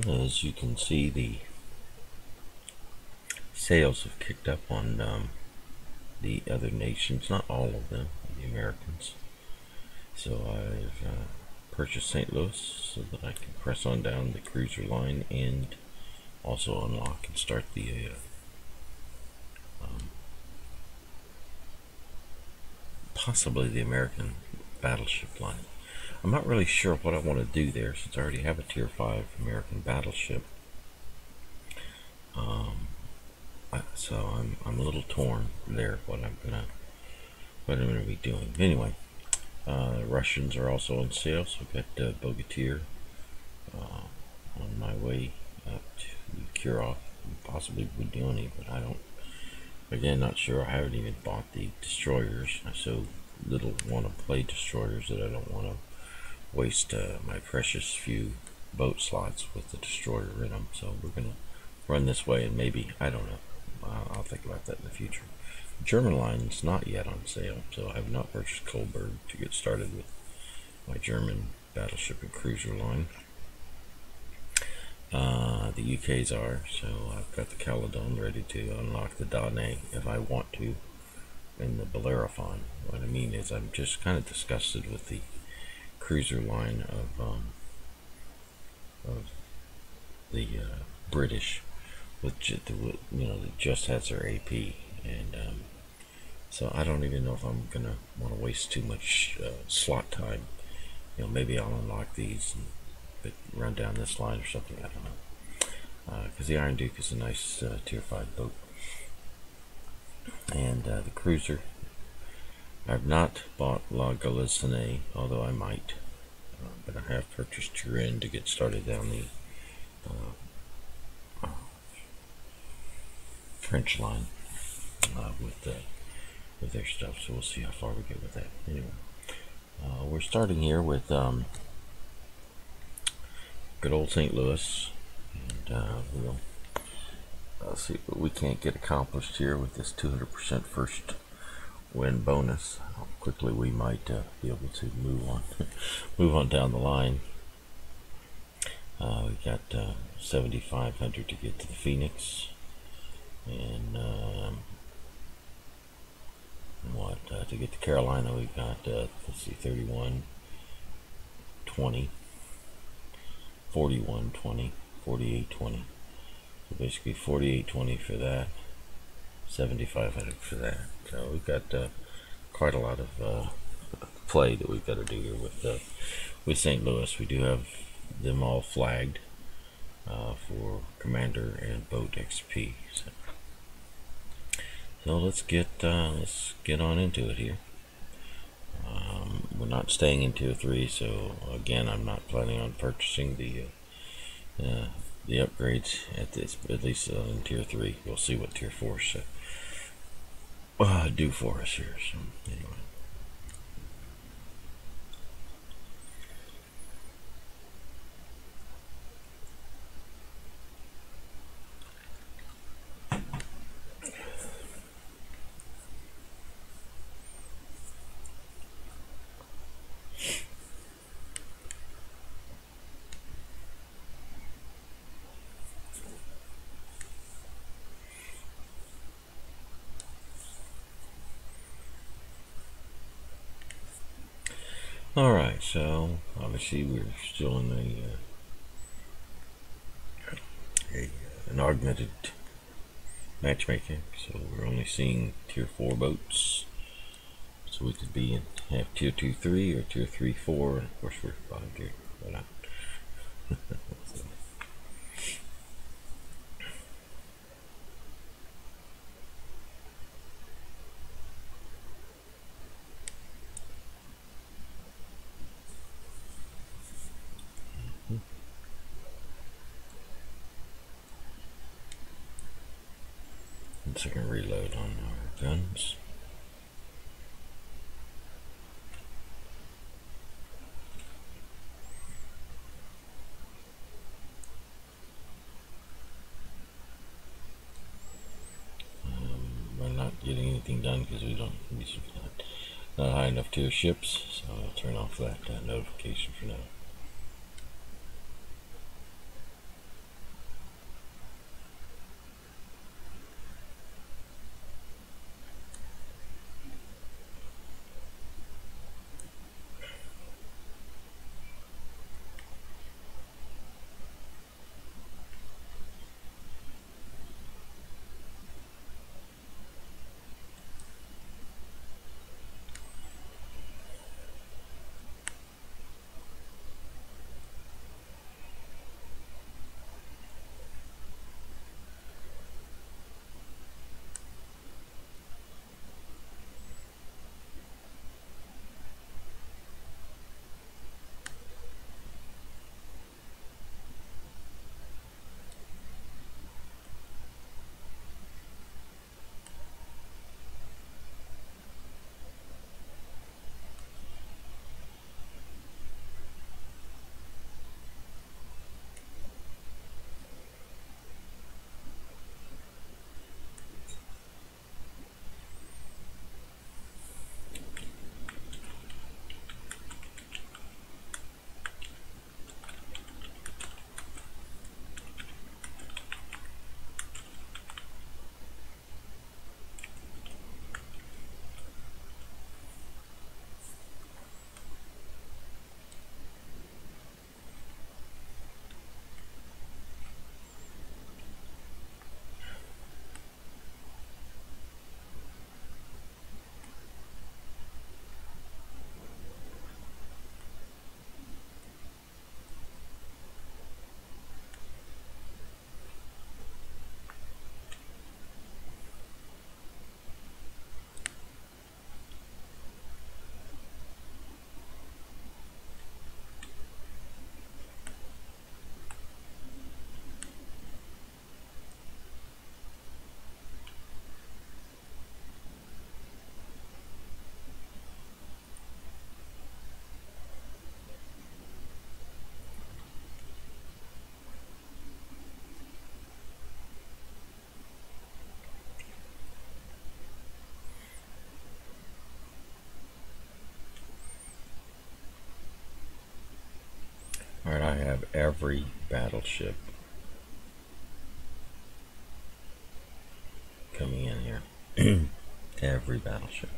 Well, as you can see, the sales have kicked up on the other nations, not all of them, the Americans. So I've purchased St. Louis so that I can press on down the cruiser line and also unlock and start the possibly the American battleship line. I'm not really sure what I want to do there, since I already have a Tier 5 American battleship. So I'm a little torn there what I'm gonna be doing. Anyway, Russians are also on sale, so I've got Bogatyr on my way up to Kirov. Possibly Budionny, but I don't. Again, not sure. I haven't even bought the destroyers. I so little want to play destroyers that I don't want to waste my precious few boat slots with the destroyer in them. So we're gonna run this way, and maybe, I don't know. I'll think about that in the future. German line's not yet on sale, so I have not purchased Kohlberg to get started with my German battleship and cruiser line. The UK's are, so I've got the Caledon ready to unlock the Danae if I want to, and the Bellerophon. What I mean is, I'm just kind of disgusted with the cruiser line of the British, with that just has their AP, and so I don't even know if I'm gonna want to waste too much slot time. Maybe I'll unlock these and run down this line or something. I don't know, because the Iron Duke is a nice Tier 5 boat, and the cruiser. I've not bought La Galicienne, although I might, but I have purchased Turin to get started down the French line with their stuff, so we'll see how far we get with that. Anyway, we're starting here with good old St. Louis, and we'll see what we can't get accomplished here with this 200% first win bonus. How quickly we might be able to move on down the line. We got 7,500 to get to the Phoenix, and to get to Carolina we got let's see, 31, 20, 41, 20, 48, 20. So basically 48, 20 for that, 7,500 for that. So we've got quite a lot of play that we've got to do here with St. Louis. We do have them all flagged for commander and boat XP. So let's get on into it here. We're not staying in Tier 3, so again, I'm not planning on purchasing the upgrades at least in Tier 3. We'll see what Tier 4 do for us here. So anyway. Alright, so obviously we're still in an augmented matchmaking, so we're only seeing Tier 4 boats. So we could have Tier 2, 3 or Tier 3, 4, and of course we're 5 here. But so I can reload on our guns. We're not getting anything done because we don't. These are not high enough tier ships, so I'll turn off that notification for now. have every battleship coming in here. Every battleship.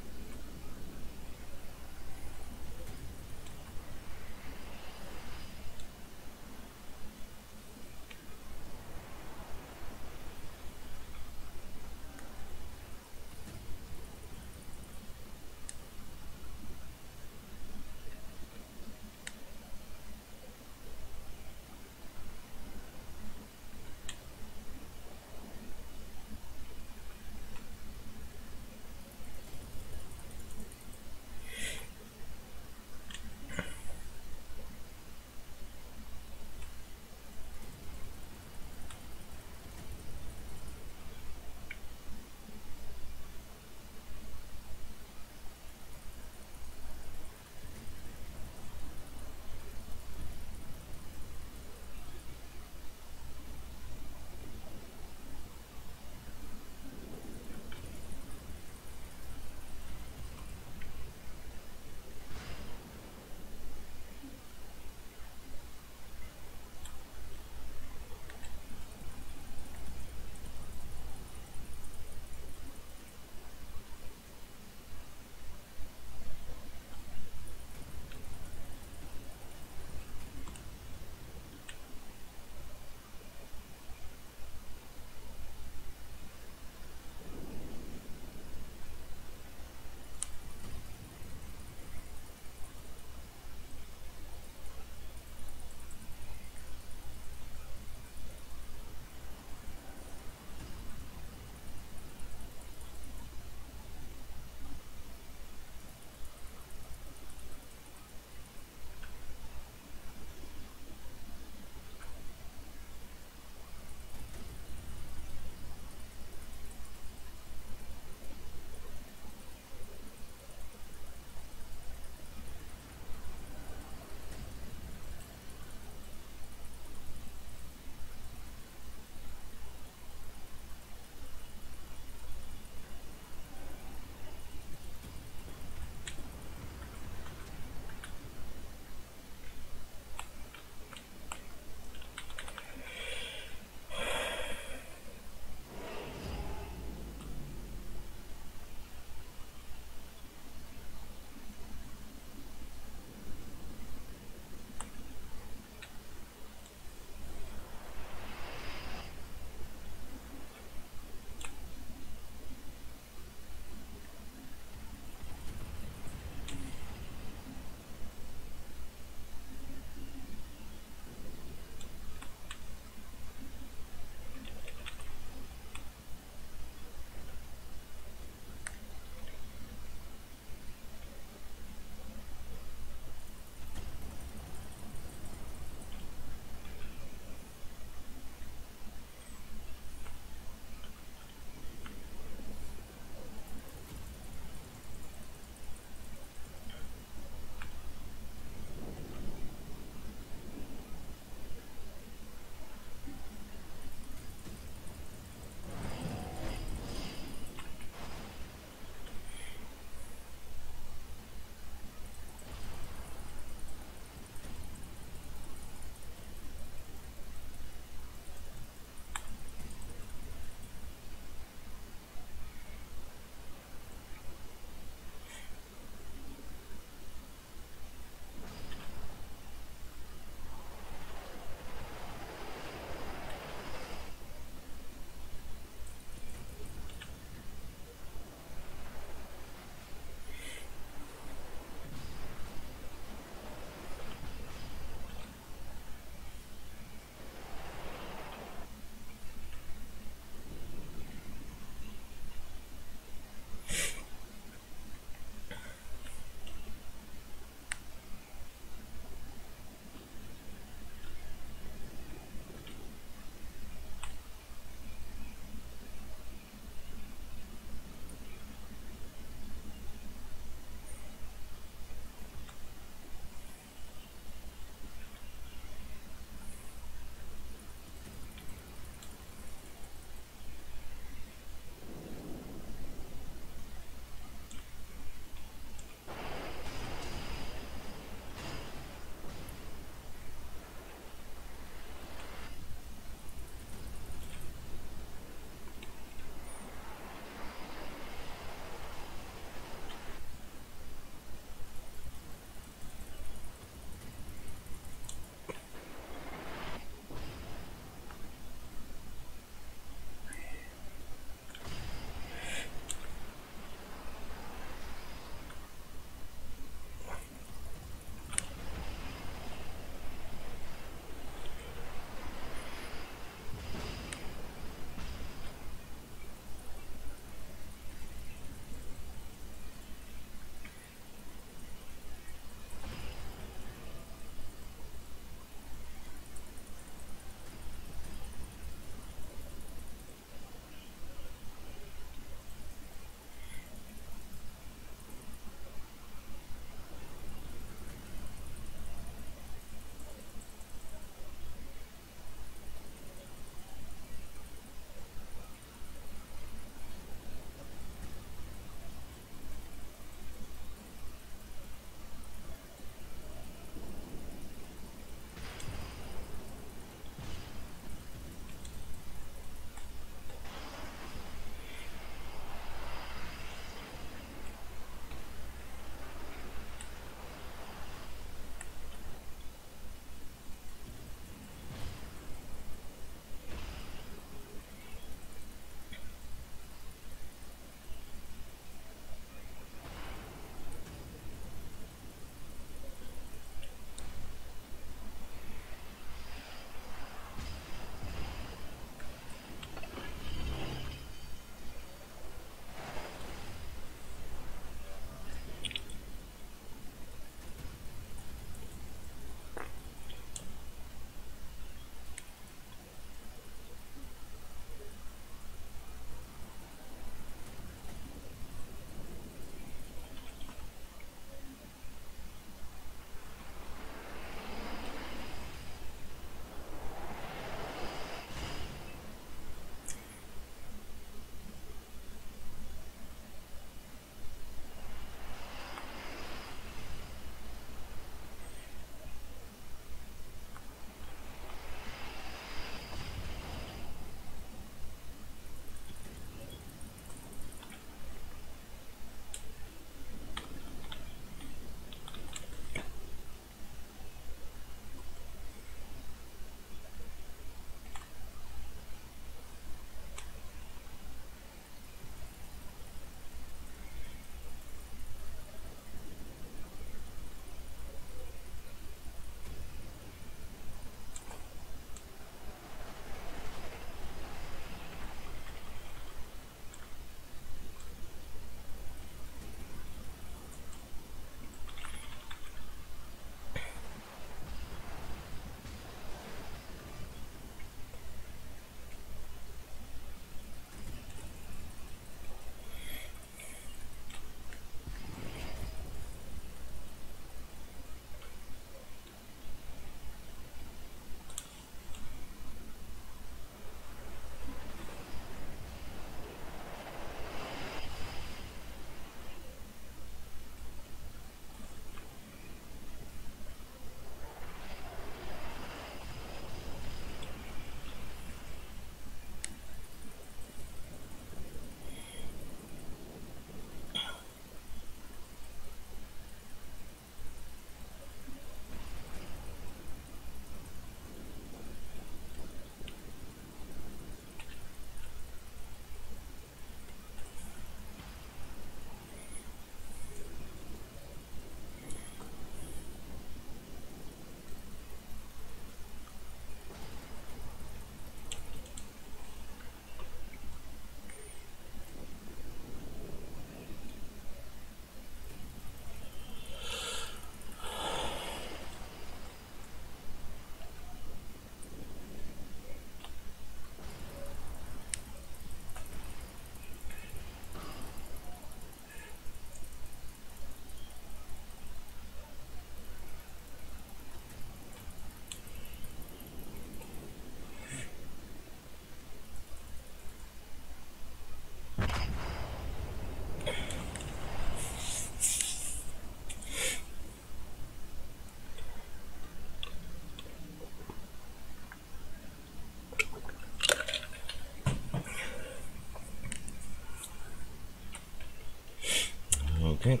Okay.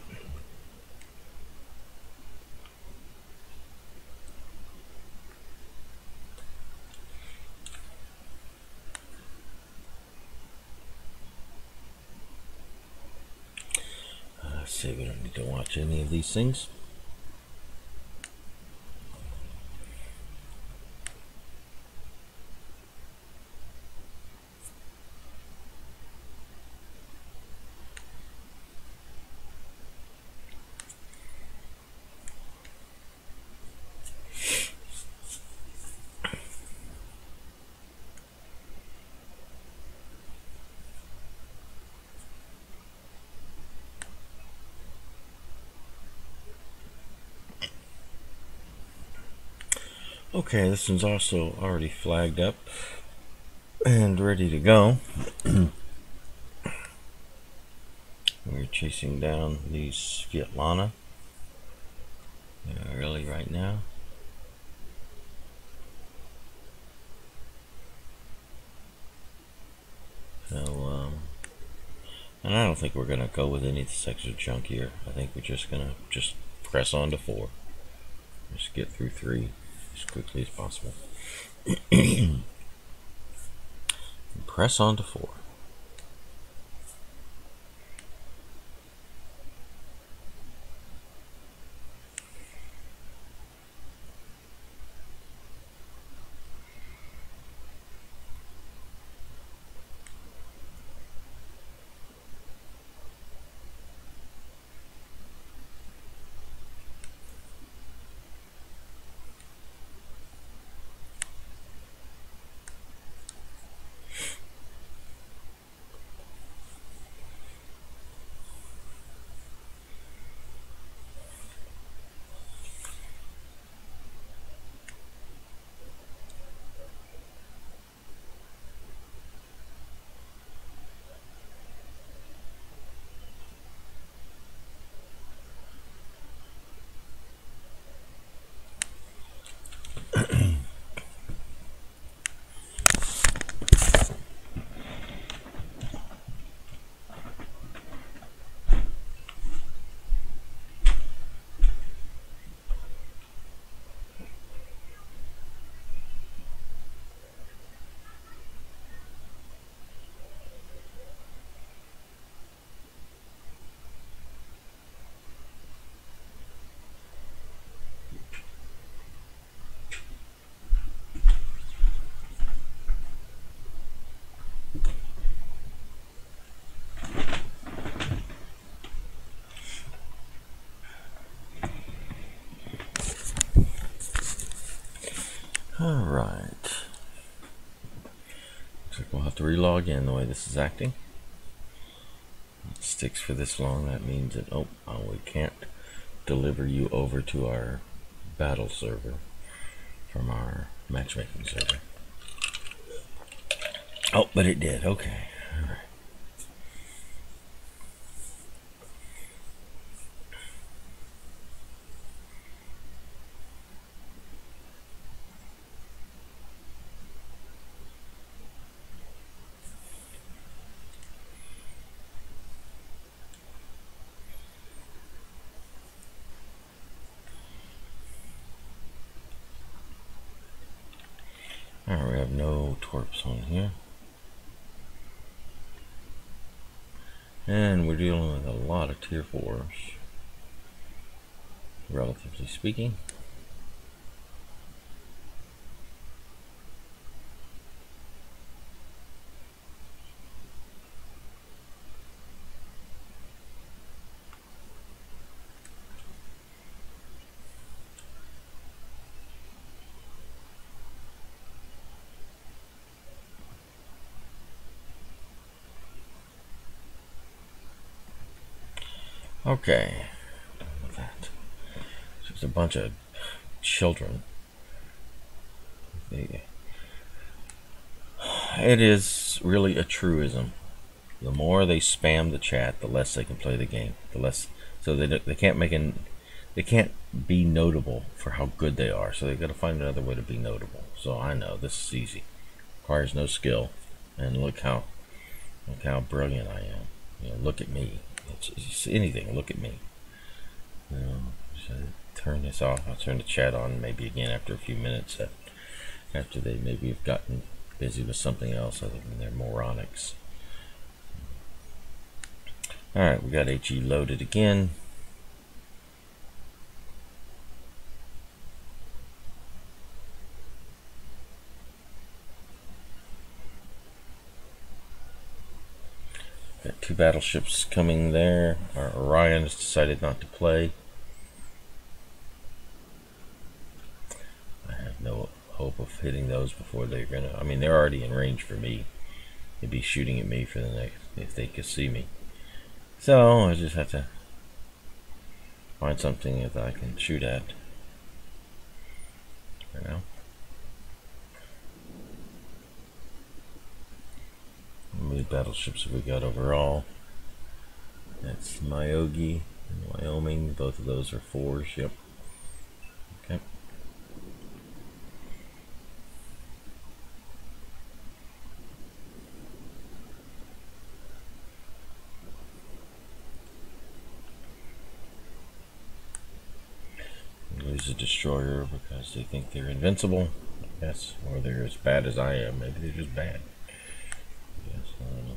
Let's see, we don't need to watch any of these things. Okay, this one's also already flagged up and ready to go. We're chasing down these theLaalaa early right now. So, and I don't think we're gonna go with any of this extra junk here. I think we're just gonna press on to 4. Just get through 3 as quickly as possible. Press on to 4. Alright. Looks like we'll have to relog in the way this is acting. It sticks for this long, that means that, we can't deliver you over to our battle server from our matchmaking server. Oh, but it did, okay. Alright. Alright, we have no twerps on here. And we're dealing with a lot of tier 4s, relatively speaking. Okay, with that. So it's a bunch of children. It is really a truism. The more they spam the chat, the less they can play the game. The less, so they can't be notable for how good they are. So they've got to find another way to be notable. So I know this is easy. Requires no skill, and look how brilliant I am. Look at me. It's anything. Look at me. Should I turn this off? I'll turn the chat on maybe again after a few minutes. After they maybe have gotten busy with something else other than their moronics. Alright, we got HE loaded again. Got 2 battleships coming there. Our Orion has decided not to play. I have no hope of hitting those before they're gonna. I mean, they're already in range for me. They'd be shooting at me for the next if they could see me. So I just have to find something that I can shoot at. For now. How many battleships have we got overall? That's Myogi and Wyoming. Both of those are 4s. Yep. Okay. Lose a destroyer because they think they're invincible. Yes, or they're as bad as I am. Maybe they're just bad. Yes, I don't know.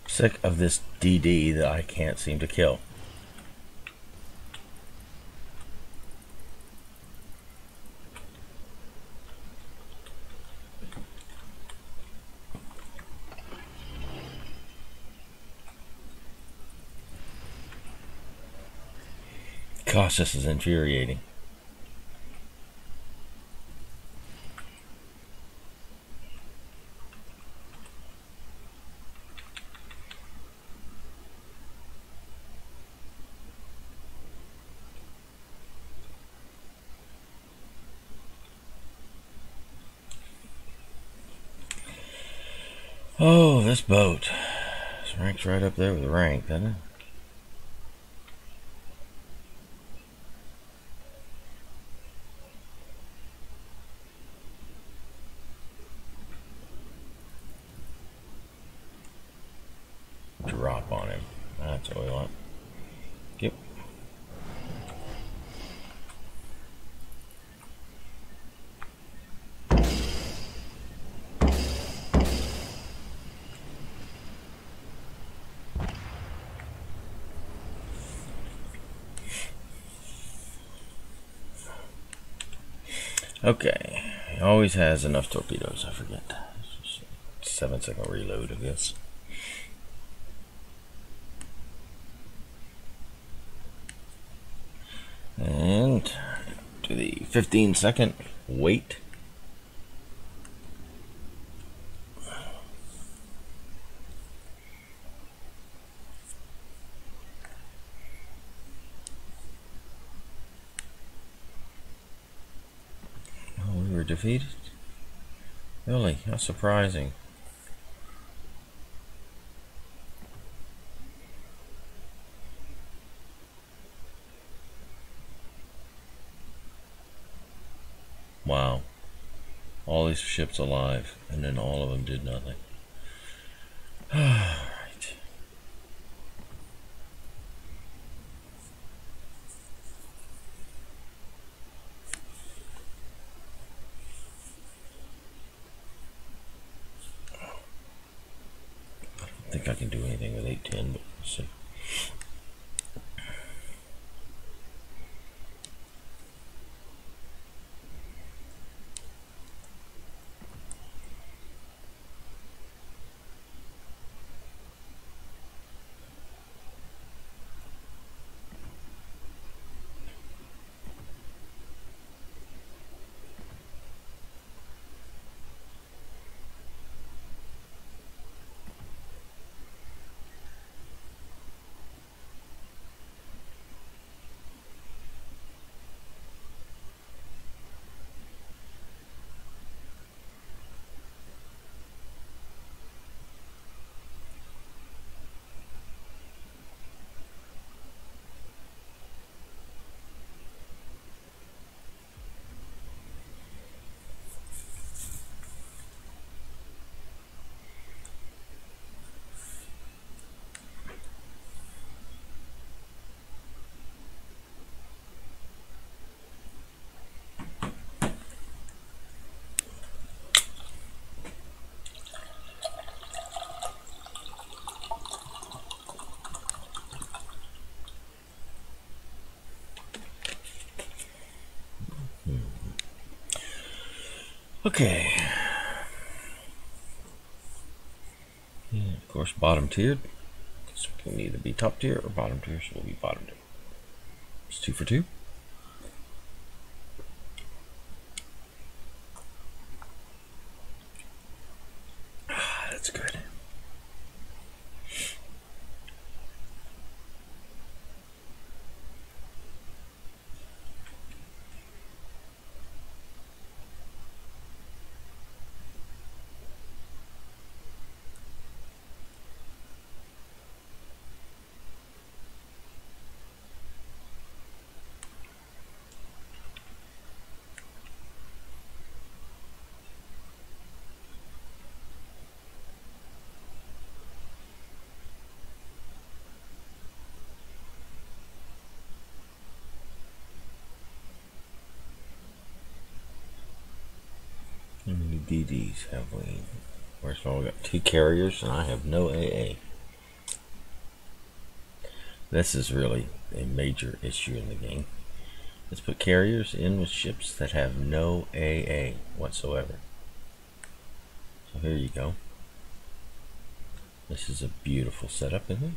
Sick of this DD that I can't seem to kill. Gosh, this is infuriating. Oh, this boat. This rank's right up there with the rank, doesn't it? Drop on him. That's what we want. Yep. Okay. He always has enough torpedoes, I forget. 7-second reload, I guess. And to the 15-second wait. Oh, we were defeated? Really? How surprising. Wow. All these ships alive, and then all of them did nothing. Alright. I don't think I can do anything with 810, but we'll see. Okay. And of course, bottom tiered. So we can either be top tier or bottom tier, so we'll be bottom tier. It's 2 for 2. That's good. How many DDs have we? First of all, we got 2 carriers, and I have no AA. This is really a major issue in the game. Let's put carriers in with ships that have no AA whatsoever. So here you go. This is a beautiful setup, isn't it?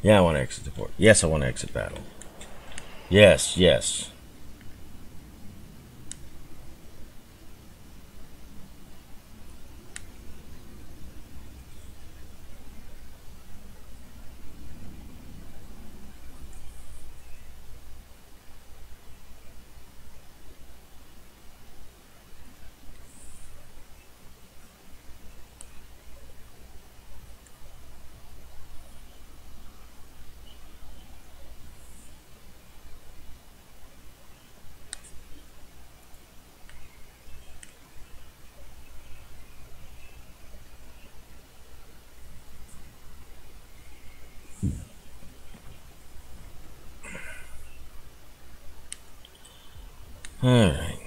Yeah, I want to exit the board. Yes, I want to exit battle. Yes, yes. All right.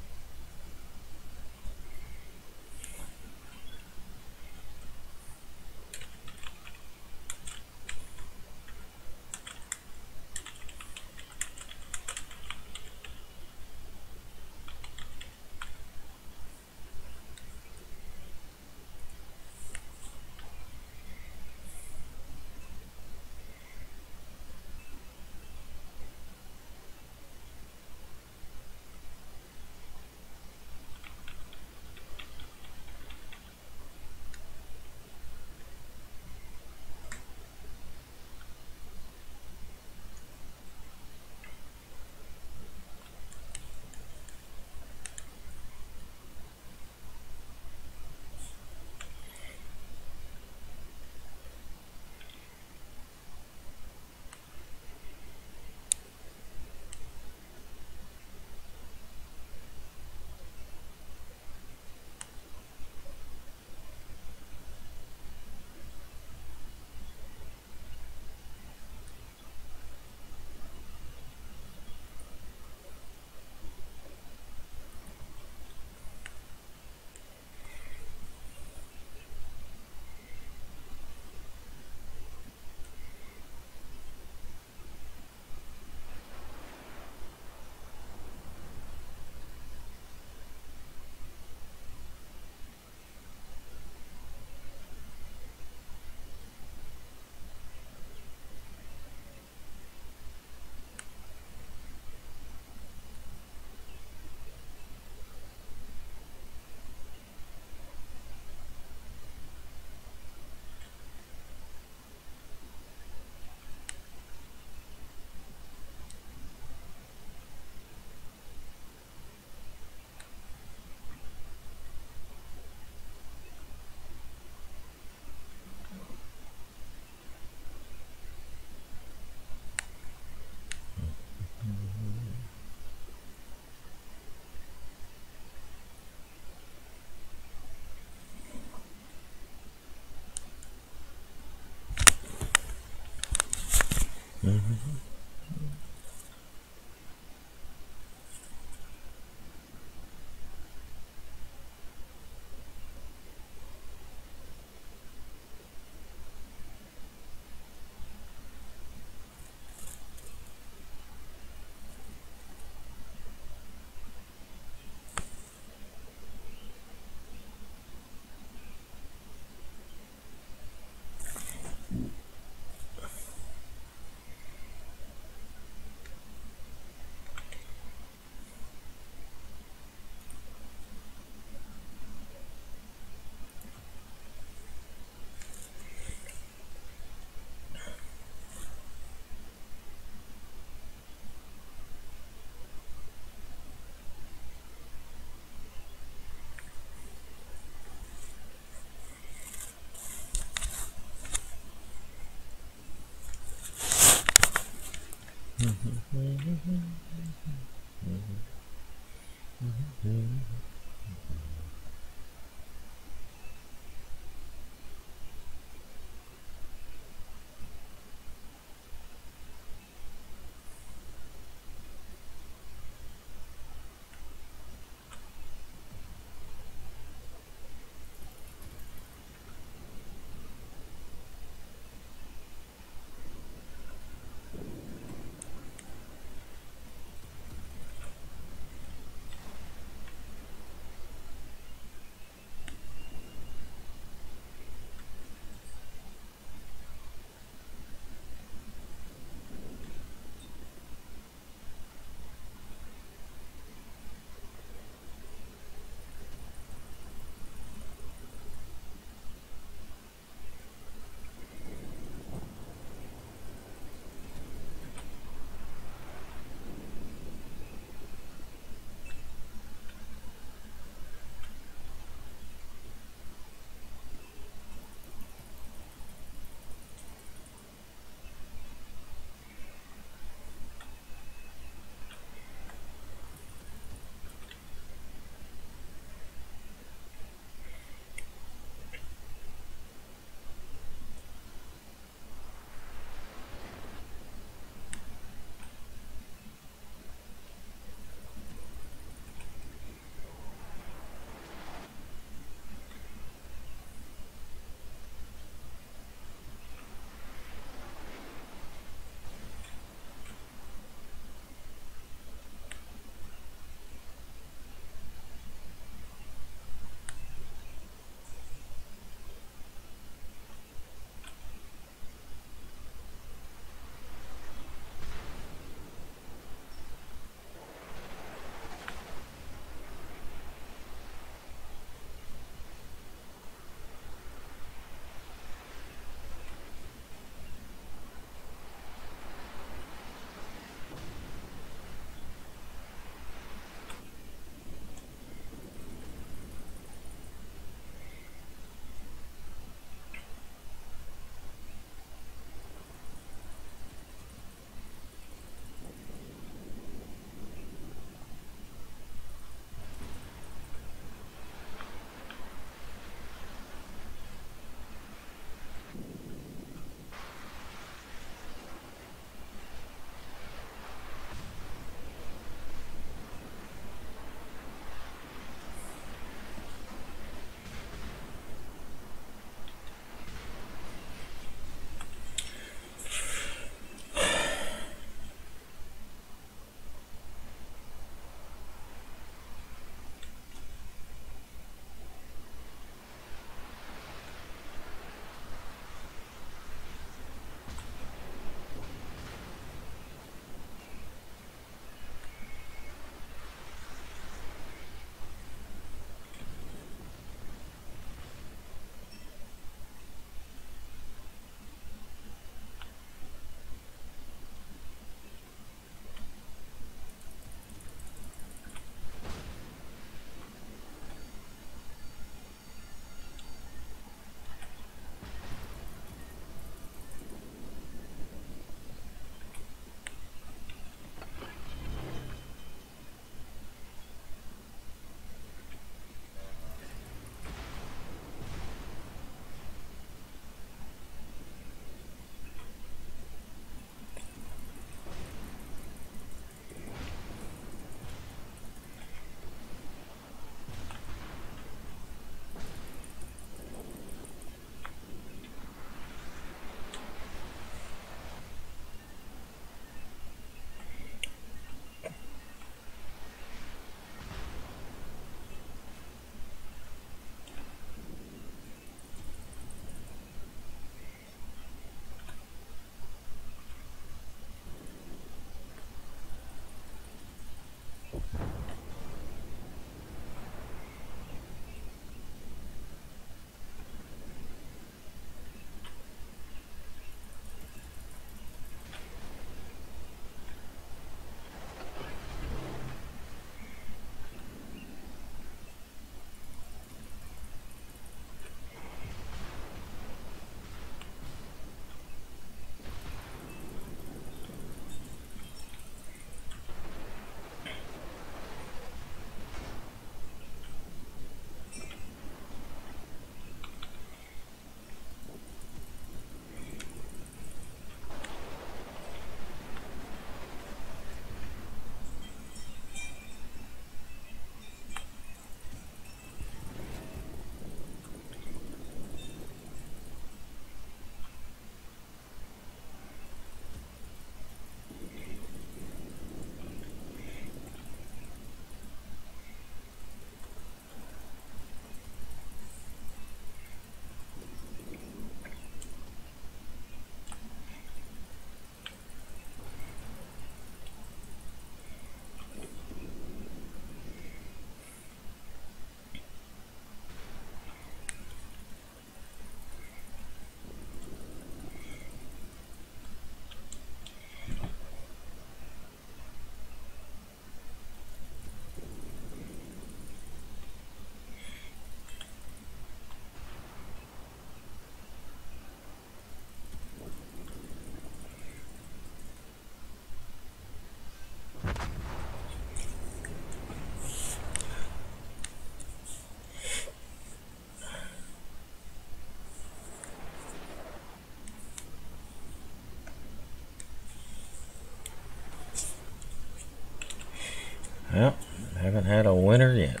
Well, haven't had a winner yet.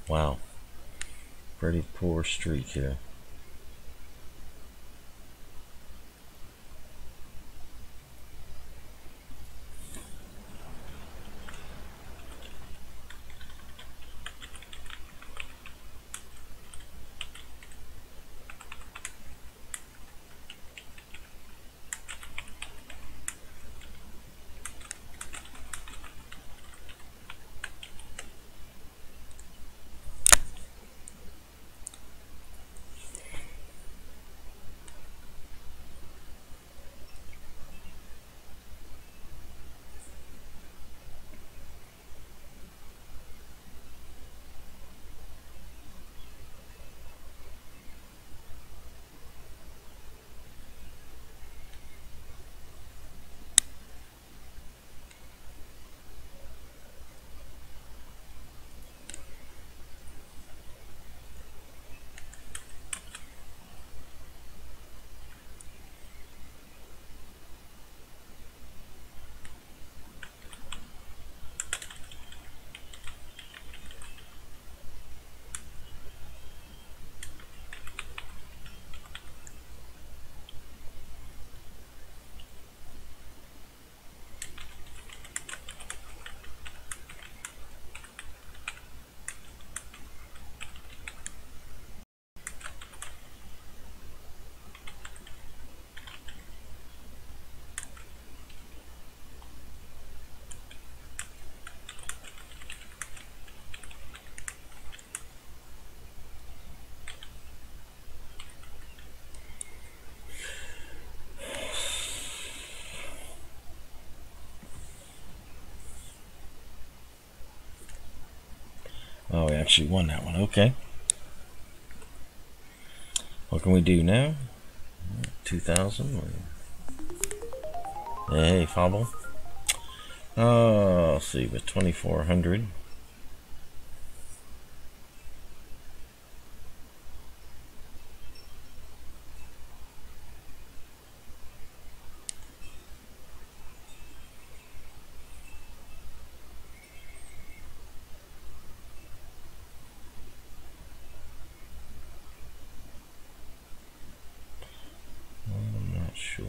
Wow. Pretty poor streak here. Oh, we actually won that one. Okay. What can we do now? 2,000. Hey, fumble. Oh, let's see, with 2,400. I'm not sure.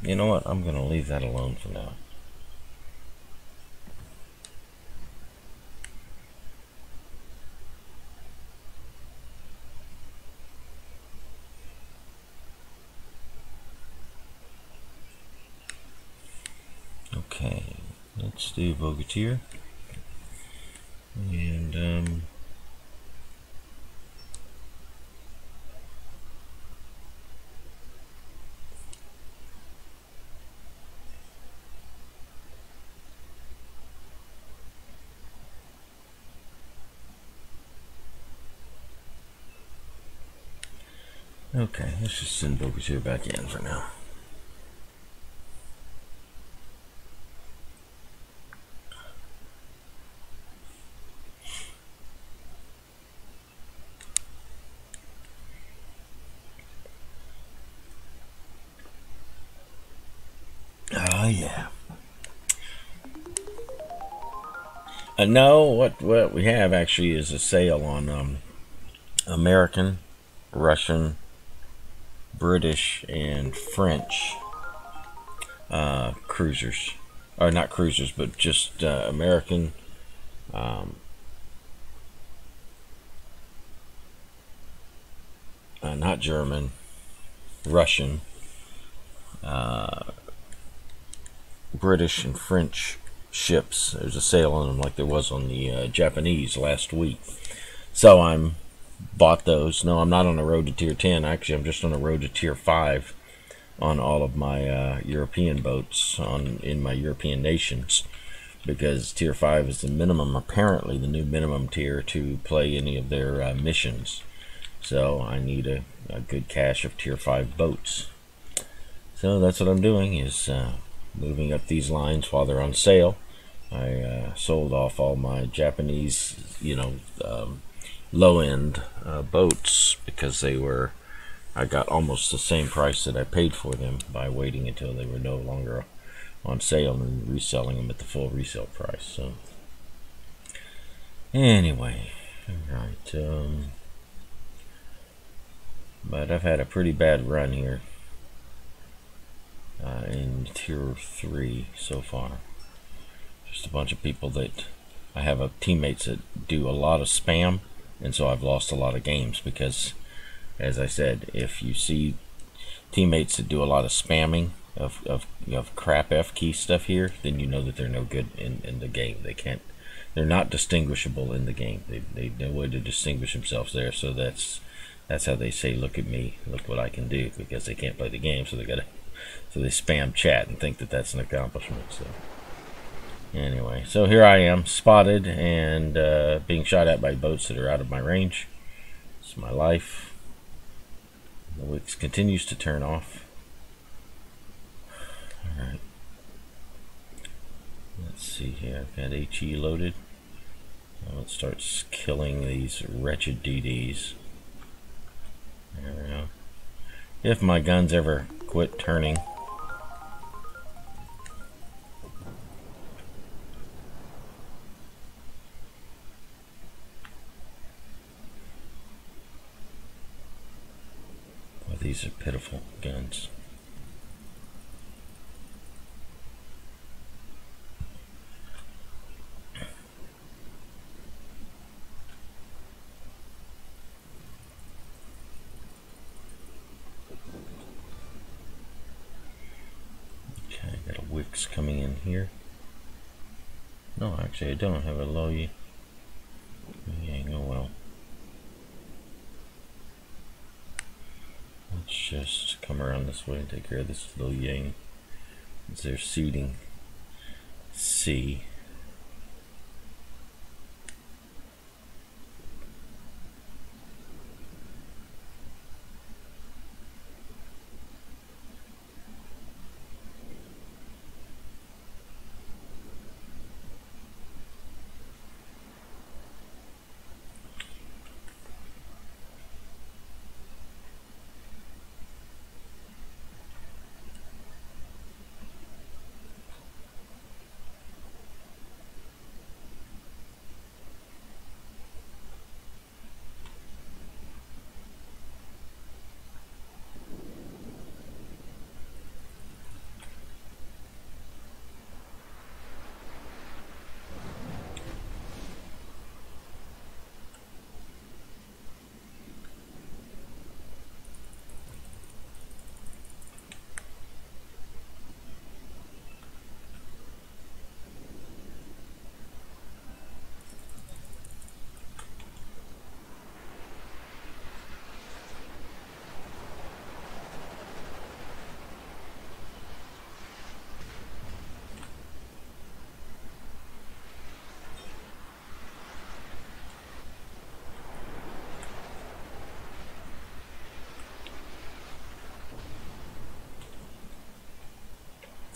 You know what? I'm going to leave that alone for now. Okay, let's do Bogatir. And, okay, let's just send Bogatir back in for now. Oh, yeah. No, what we have actually is a sale on American, Russian, British, and French cruisers. Or not cruisers, but just American, not German, Russian, British, and French ships. There's a sale on them like there was on the Japanese last week. So I'm bought those. No, I'm not on the road to tier 10. Actually, I'm just on the road to tier 5 on all of my European boats in my European nations, because tier 5 is the minimum, apparently the new minimum tier to play any of their missions. So I need a good cache of tier 5 boats. So that's what I'm doing, is moving up these lines while they're on sale, I sold off all my Japanese, low-end boats because I got almost the same price that I paid for them by waiting until they were no longer on sale and reselling them at the full resale price. So anyway, all right. But I've had a pretty bad run here in Tier 3 so far. Just a bunch of people that I have teammates that do a lot of spam, and so I've lost a lot of games because, as I said, if you see teammates that do a lot of spamming of crap F key stuff here, then you know that they're no good in the game. They're not distinguishable in the game. They know way to distinguish themselves there. So that's how they say, look at me, look what I can do, because they can't play the game, so they spam chat and think that that's an accomplishment. So anyway, so here I am, spotted and being shot at by boats that are out of my range. It's my life. The Wix continues to turn off. Alright. Let's see here. I've got HE loaded. Now let's start killing these wretched DDs. There we go. If my guns ever quit turning. Well, these are pitiful guns. Wix coming in here. No, actually I don't have a low yang. Oh well. Let's just come around this way and take care of this low yang. They're seating C.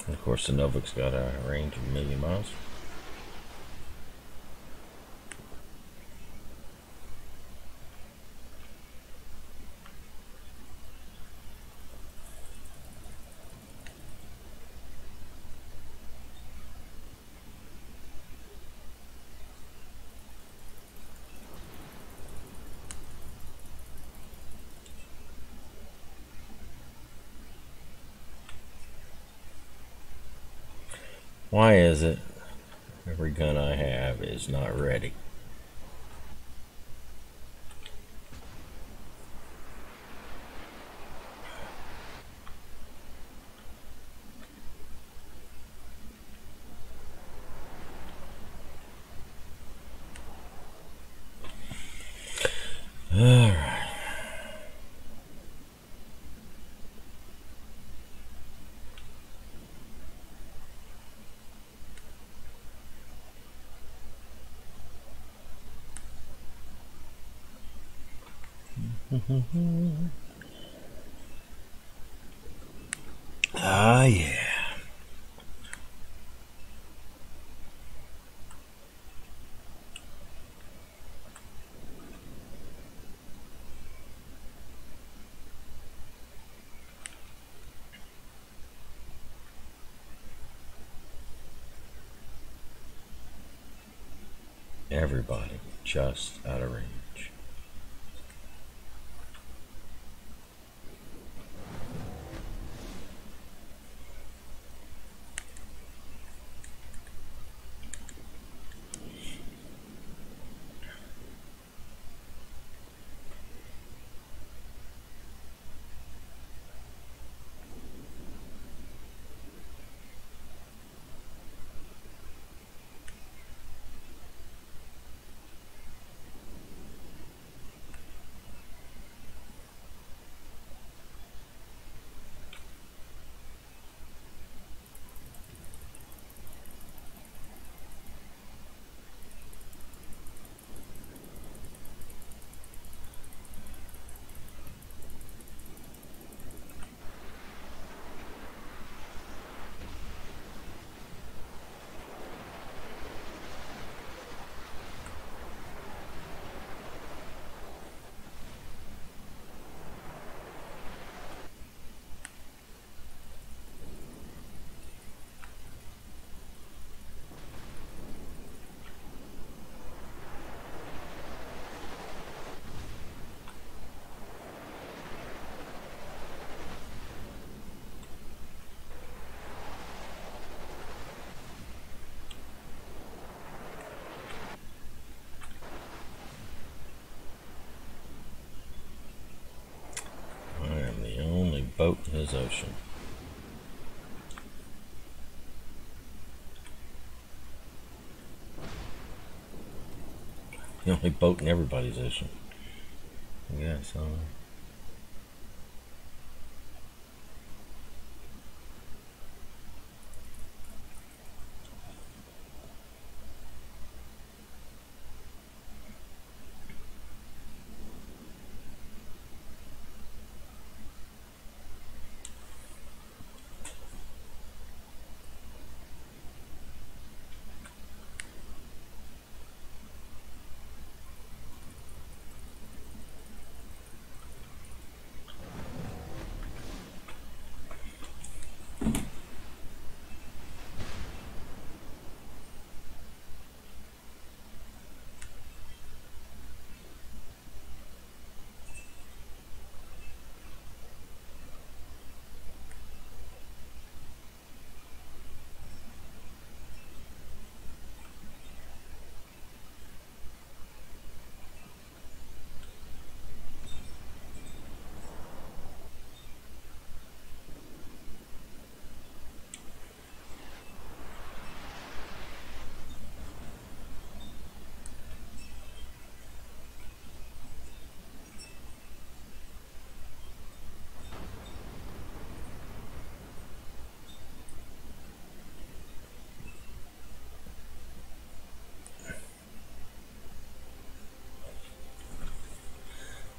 And of course the Novik's got a range of 1,000,000 miles. Why is it every gun I have is not ready? All right. Ah, yeah. Everybody just out of range. I am the only boat in his ocean. The only boat in everybody's ocean. Yeah, so.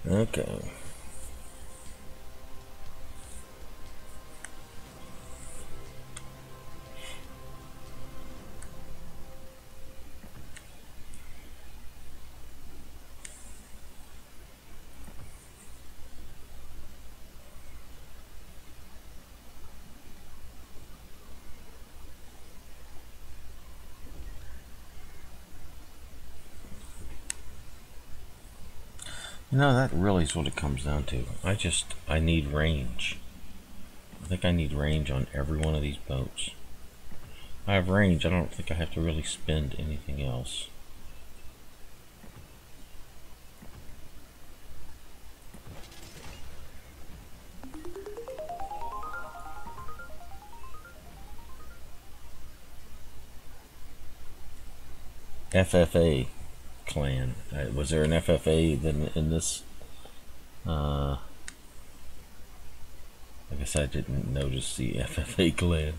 Okay. You know, that really is what it comes down to. I need range. I think I need range on every one of these boats. I have range. I don't think I have to really spend anything else. FFA clan. Was there an FFA then in this? I guess I didn't notice the FFA clan.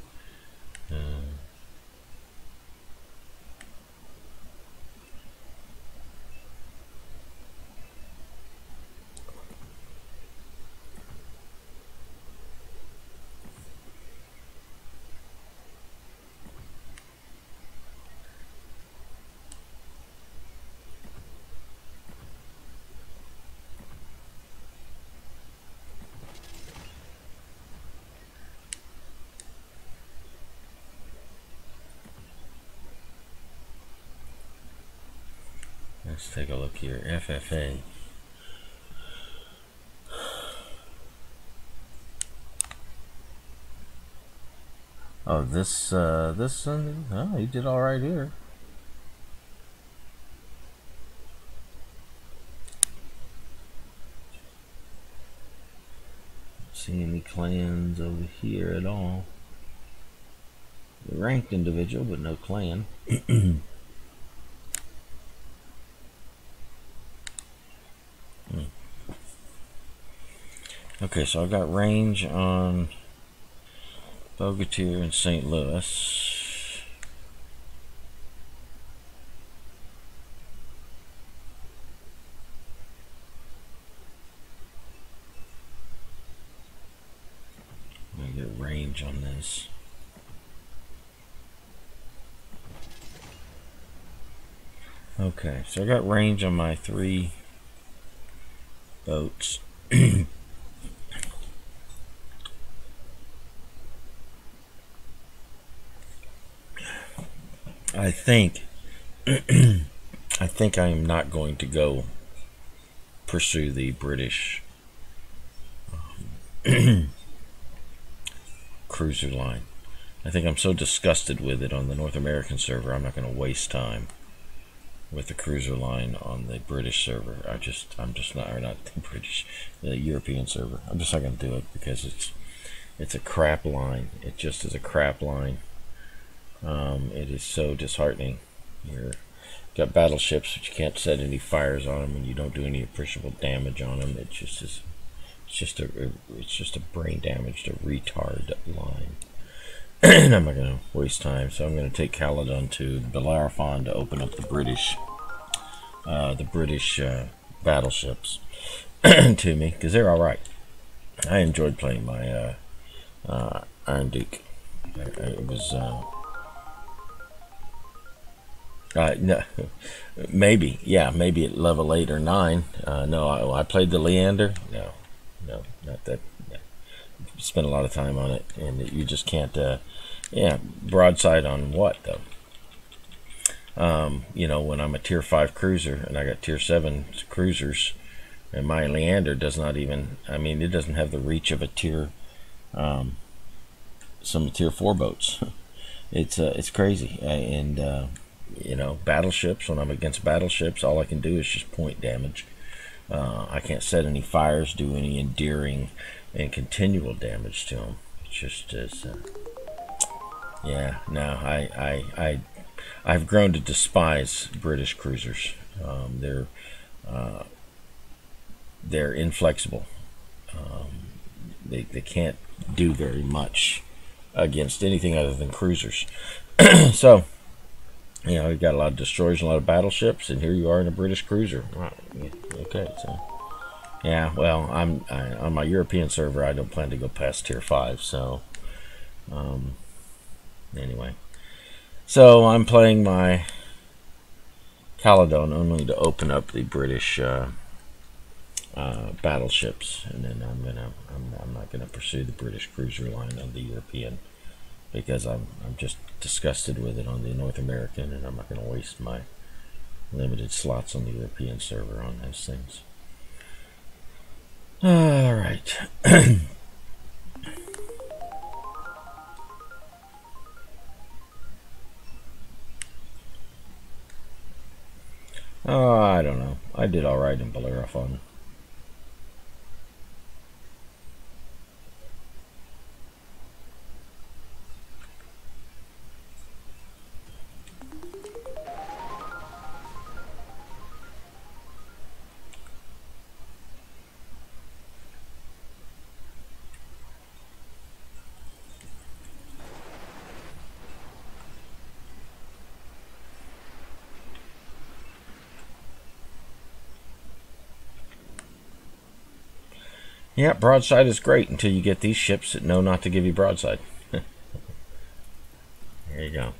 Let's take a look here. FFA. Oh, this one. Oh, he did all right here. See any clans over here at all? Ranked individual, but no clan. Okay, so I've got range on Bogatyr and St. Louis. I'm gonna get range on this. Okay, so I got range on my 3 boats. I think I am not going to go pursue the British cruiser line. I think I'm so disgusted with it on the North American server, I'm not going to waste time with the cruiser line on the British server. I'm just not, or not the British, the European server. I'm just not going to do it because it's a crap line. It just is a crap line. It is so disheartening. You've got battleships, but you can't set any fires on them, and you don't do any appreciable damage on them. It just is. It's just a brain damaged, a retard line. And I'm not going to waste time, so I'm going to take Caledon to Bellerophon to open up the British battleships to me, because they're all right. I enjoyed playing my Iron Duke. It was no, maybe at level 8 or 9. No, I played the Leander. No, not that. No. Spent a lot of time on it, and you just can't. Yeah, broadside on what though? You know, when I'm a tier 5 cruiser and I got tier 7 cruisers, and my Leander does not even. I mean, it doesn't have the reach of a tier. Some tier 4 boats. It's crazy, and you know, battleships. When I'm against battleships, all I can do is just point damage. I can't set any fires, do any endearing and continual damage to them. It just is. Yeah, no, I've grown to despise British cruisers. They're inflexible. They can't do very much against anything other than cruisers. So, you know, you've got a lot of destroyers and a lot of battleships, and here you are in a British cruiser. Okay, so yeah, well, on my European server, I don't plan to go past tier 5. So, anyway, so I'm playing my Caledon only to open up the British battleships, and then I'm not gonna pursue the British cruiser line on the European, because I'm just disgusted with it on the North American, and I'm not going to waste my limited slots on the European server on those things. All right. Oh, I don't know. I did all right in Bellerophon. Yeah, broadside is great until you get these ships that know not to give you broadside. There you go.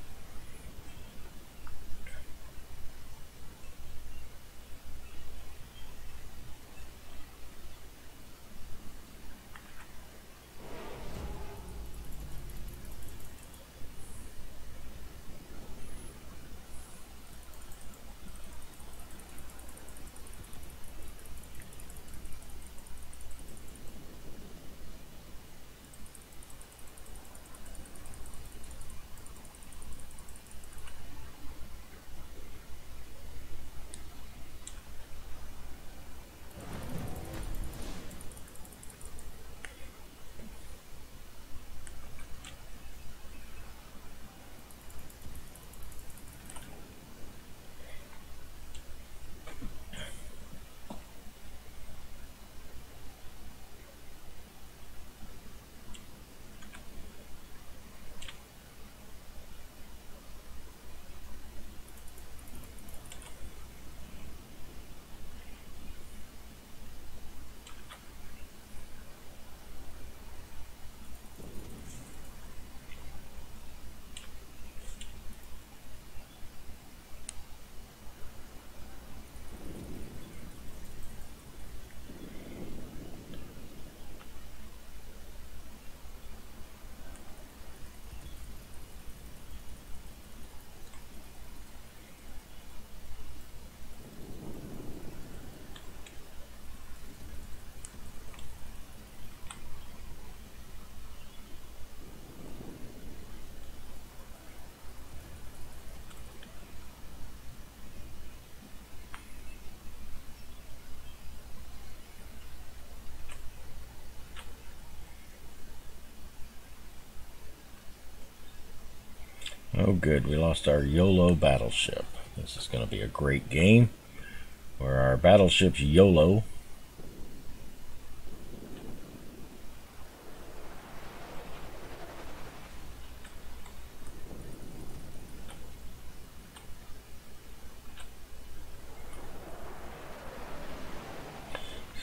Oh good, we lost our YOLO battleship. This is going to be a great game where our battleship's YOLO.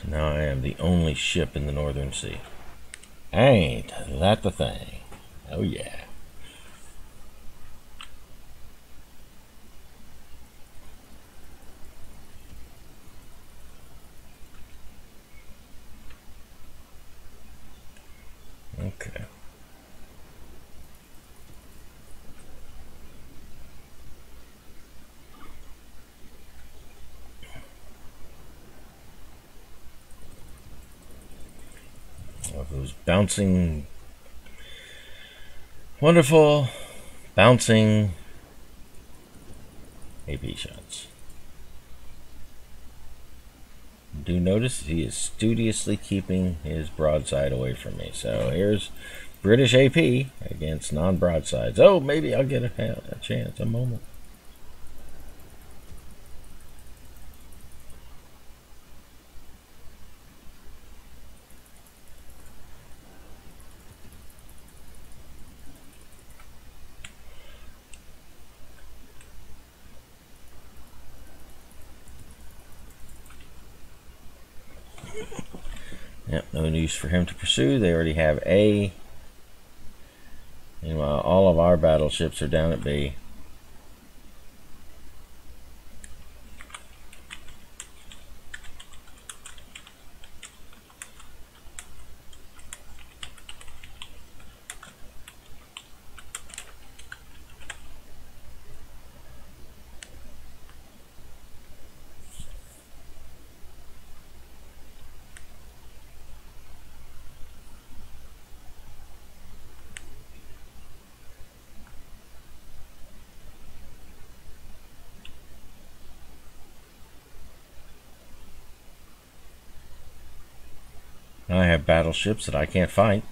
So now I am the only ship in the Northern Sea. Ain't that the thing? Oh yeah. Okay. Of those bouncing, wonderful, bouncing AP shots. Do notice he is studiously keeping his broadside away from me. So here's British AP against non-broadsides. Oh, maybe I'll get a chance, a moment. Yep, no news for him to pursue. They already have A. Meanwhile, all of our battleships are down at B. I have battleships that I can't fight.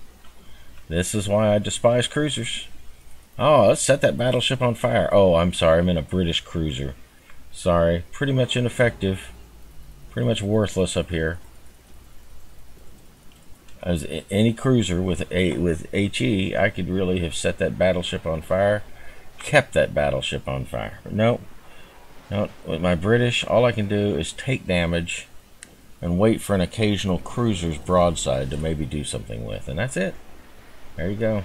This is why I despise cruisers. Oh, let's set that battleship on fire. Oh, I'm sorry, I'm in a British cruiser. Sorry, pretty much ineffective. Pretty much worthless up here. As any cruiser with HE, I could really have set that battleship on fire, kept that battleship on fire. But no, with my British, all I can do is take damage and wait for an occasional cruiser's broadside to maybe do something with, and that's it. There you go.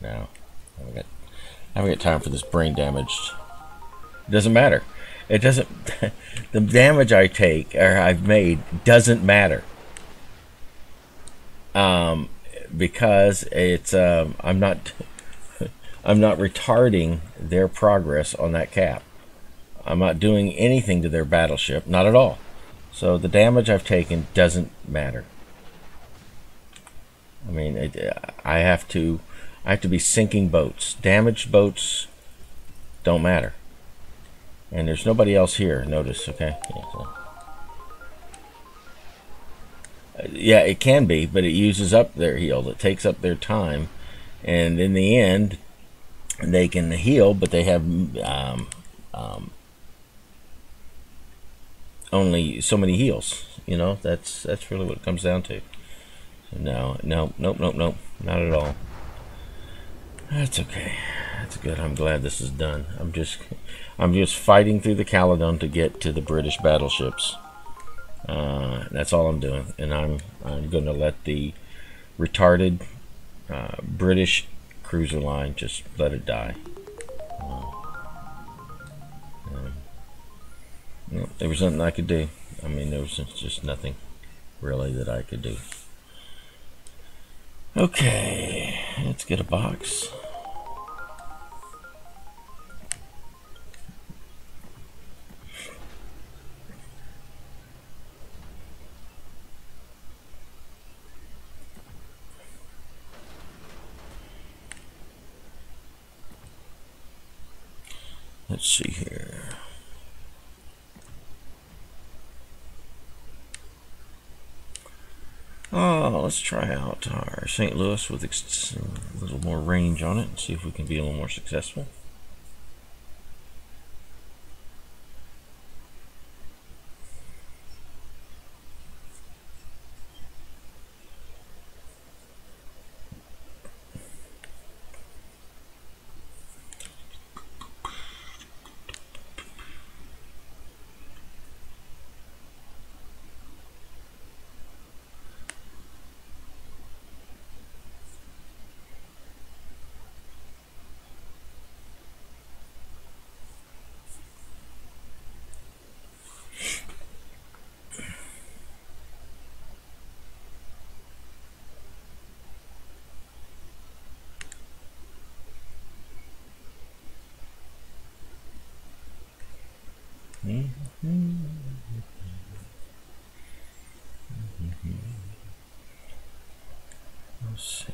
Now, I haven't got time for this brain damage. It doesn't matter. It doesn't. The damage I take or I've made doesn't matter. Because it's I'm not retarding their progress on that cap. I'm not doing anything to their battleship, not at all. So the damage I've taken doesn't matter. I mean, I have to be sinking boats. Damaged boats don't matter. And there's nobody else here, notice, okay? Yeah, it can be, but it uses up their heal. It takes up their time. And in the end, they can heal, but they have only so many heals. You know, that's really what it comes down to. So nope, not at all. That's okay. That's good. I'm glad this is done. I'm just fighting through the Caledon to get to the British battleships. That's all I'm doing, and I'm going to let the retarded British cruiser line just let it die. No, there was nothing I could do. I mean, there was just nothing really that I could do. Okay, let's get a box. Let's see here. Let's try out our St. Louis with a little more range on it and see if we can be a little more successful. Let's see.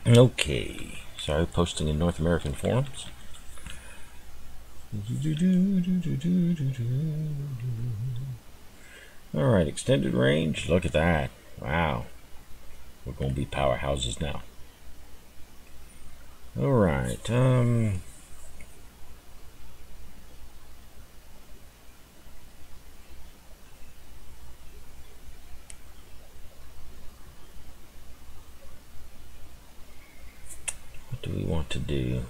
Okay, sorry, posting in North American forums. Alright, extended range, look at that. Wow, we're gonna be powerhouses now. Alright, what do we want to do?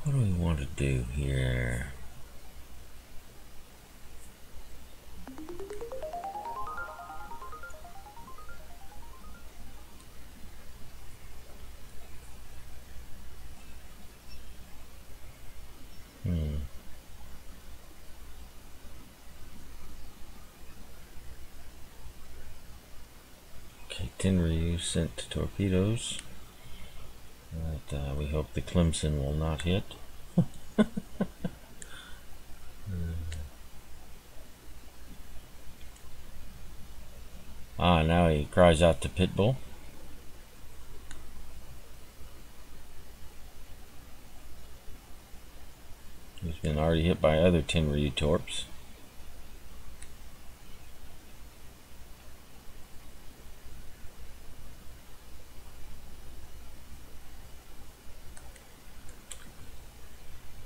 What do we want to do here? Okay, Tenryu sent torpedoes. But, we hope the Clemson will not hit. Now he cries out to Pitbull. He's been already hit by other Tenryu torps.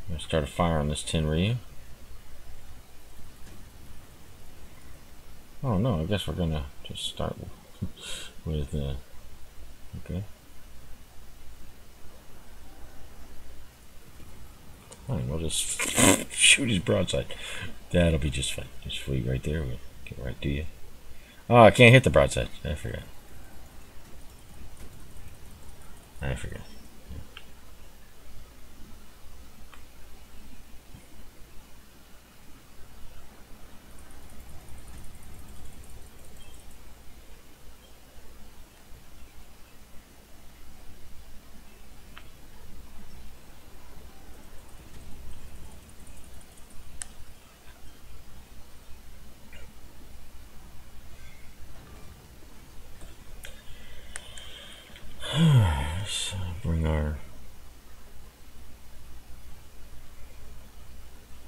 I'm going to start a fire on this Tenryu. Oh no, I guess we're going to just start with, okay. Fine, we'll just shoot his broadside. That'll be just fine. Just flee right there. We'll get right to you. Oh, I can't hit the broadside. I forgot. I forgot.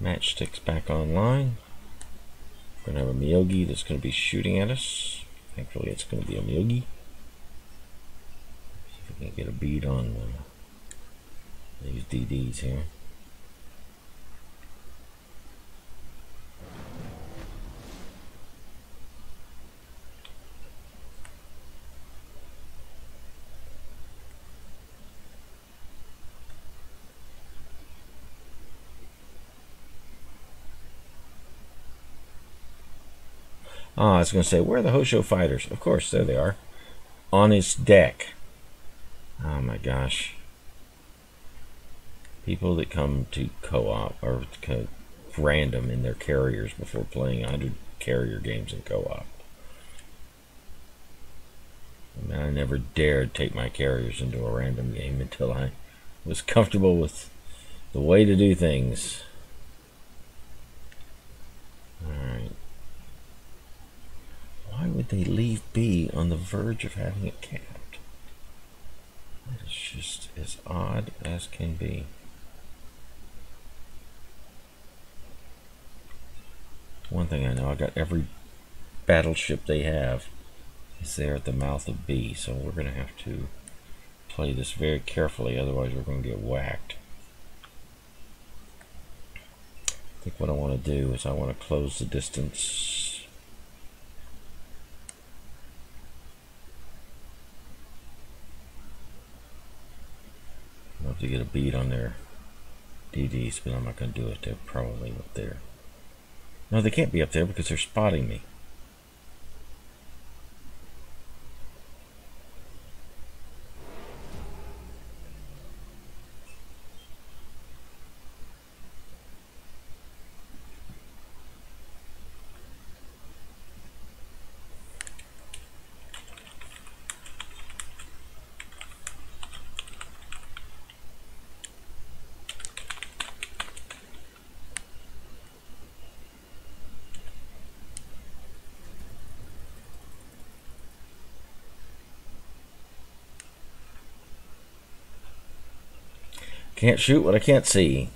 Matchstick's back online. We're going to have a Myogi that's going to be shooting at us. Thankfully, it's going to be a Myogi. See if we can get a bead on these DDs here. Oh, I was going to say, where are the Hosho fighters? Of course, there they are. On his deck. Oh my gosh. People that come to co-op or random in their carriers before playing 100 carrier games in co-op. I mean, I never dared take my carriers into a random game until I was comfortable with the way to do things. Alright. Why would they leave B on the verge of having it capped? That is just as odd as can be. One thing I know, I got every battleship they have is there at the mouth of B, so we're going to have to play this very carefully, otherwise we're going to get whacked. I think what I want to do is I want to close the distance. I'd love to get a bead on their DDs, but I'm not going to do it. They're probably up there. No, they can't be up there because they're spotting me. Can't shoot what I can't see.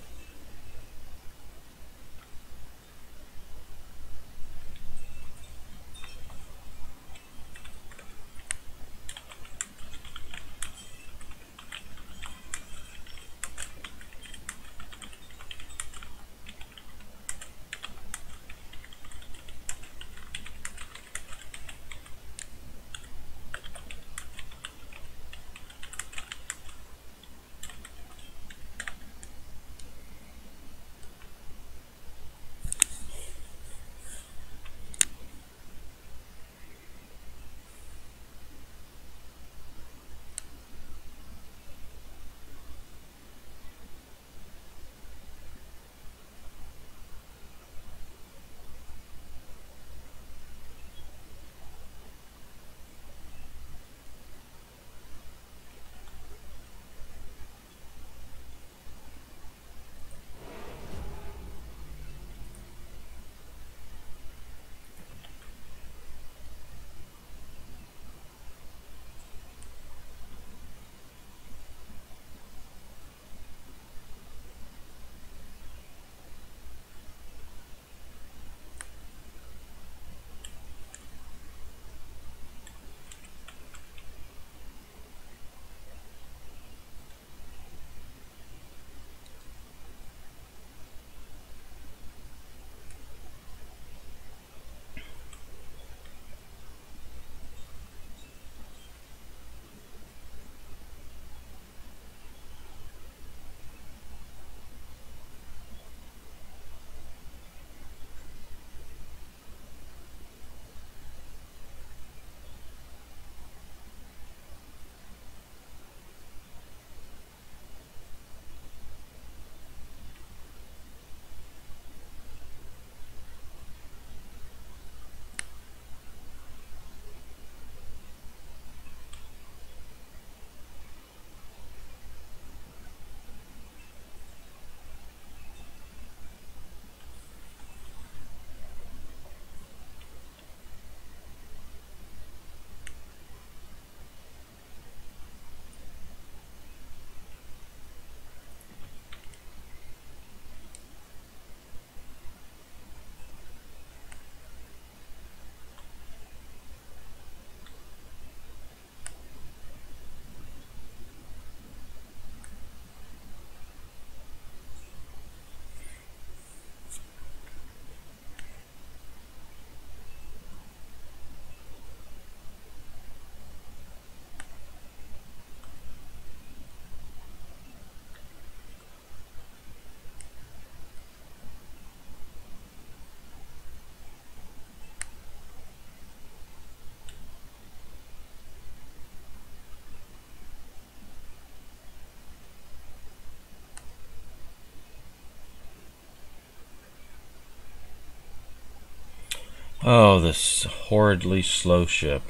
Oh, this horridly slow ship.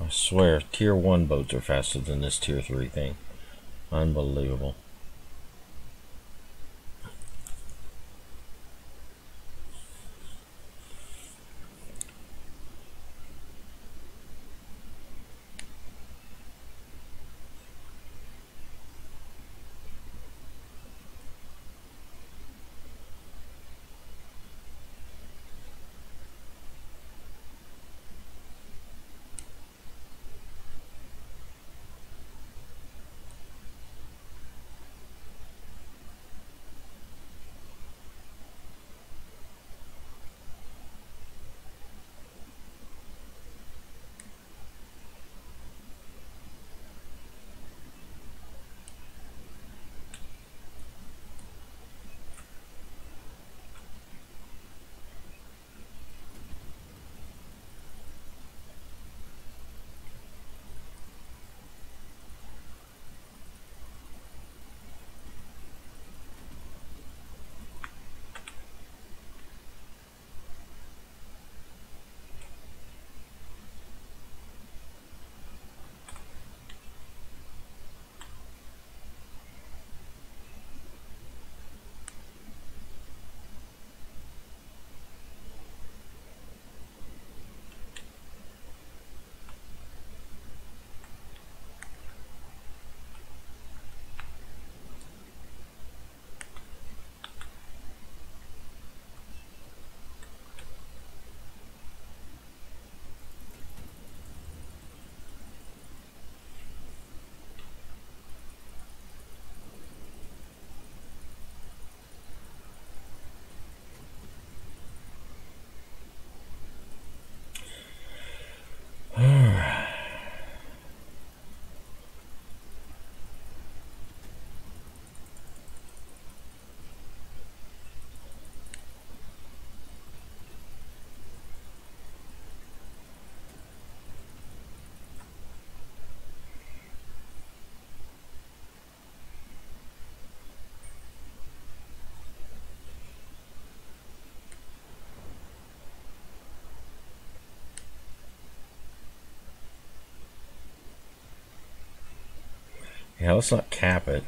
I swear, tier 1 boats are faster than this tier 3 thing. Unbelievable. Yeah, let's not cap it.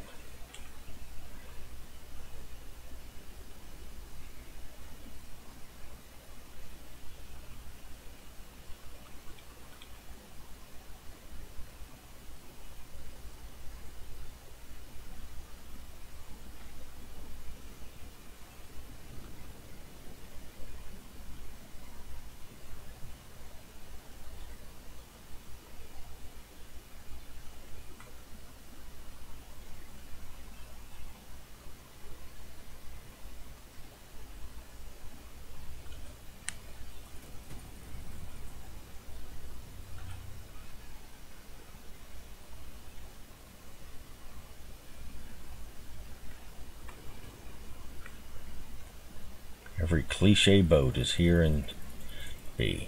Every cliche boat is here in B.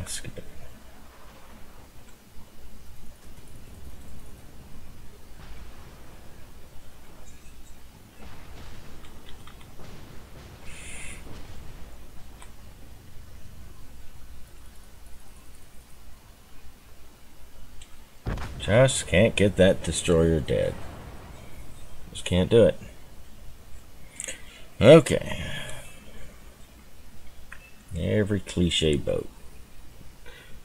Skip it. Just can't get that destroyer dead. Just can't do it. Okay. Every cliche boat.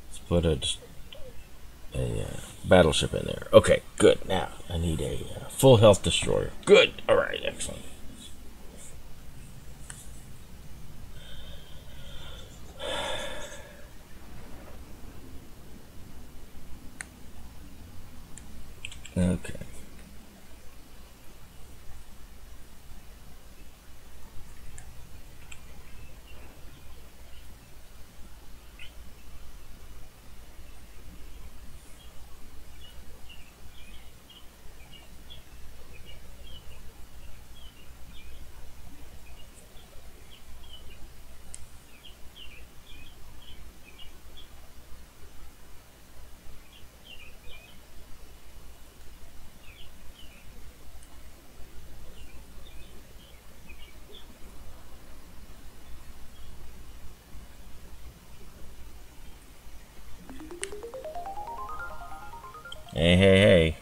Let's put a battleship in there. Okay, good. Now I need a full health destroyer. Good. All right, excellent. Okay. Hey, hey, hey.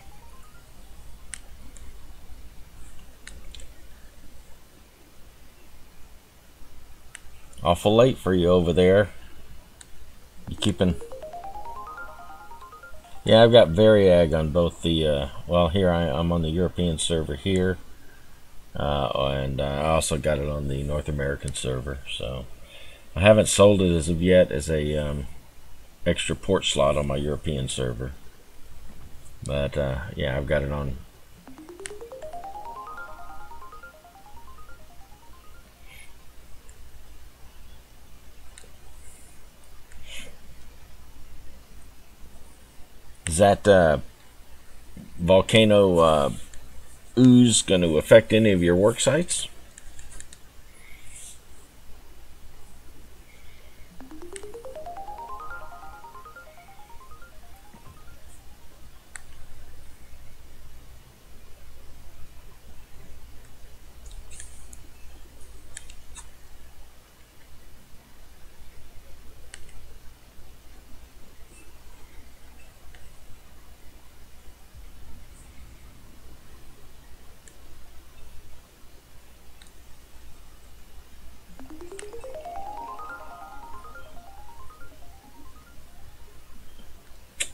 Awful late for you over there. You keeping... Yeah, I've got Variag on both the, well, here I'm on the European server here, and I also got it on the North American server, so I haven't sold it as of yet as a extra port slot on my European server, but yeah, I've got it on. Is that volcano ooze going to affect any of your work sites?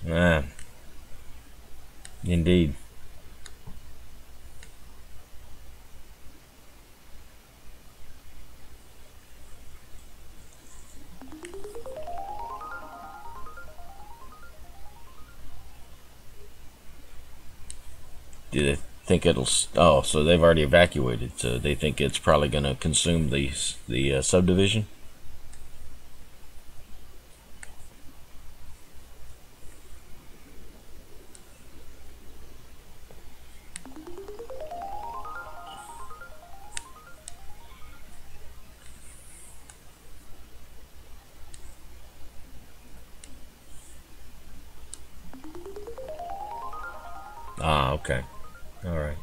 Ah, indeed. Do they think it'll... Oh, so they've already evacuated, so they think it's probably going to consume the subdivision? Ah, okay. All right.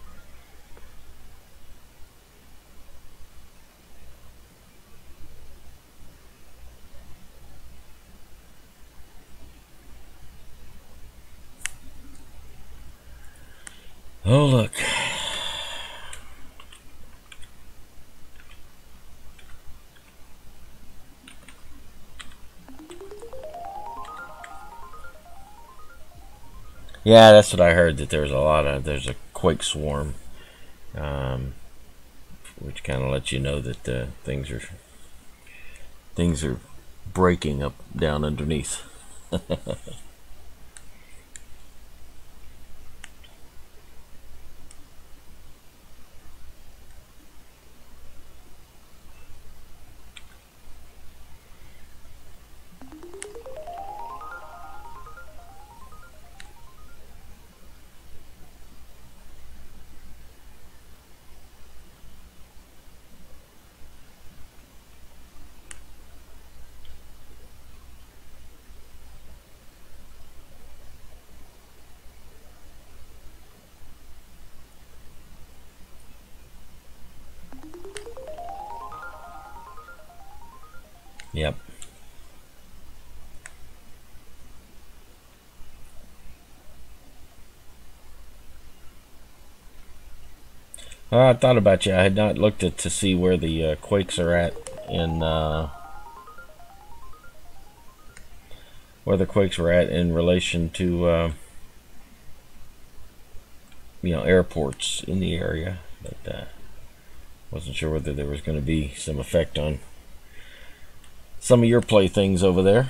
Oh, look. Yeah, that's what I heard, that there's a quake swarm, which kind of lets you know that things are breaking up down underneath. Yep. I thought about you. I had not looked to see where the quakes are at in where the quakes were at in relation to airports in the area, but wasn't sure whether there was going to be some effect on some of your playthings over there.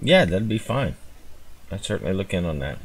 Yeah, that'd be fine. I'd certainly look in on that.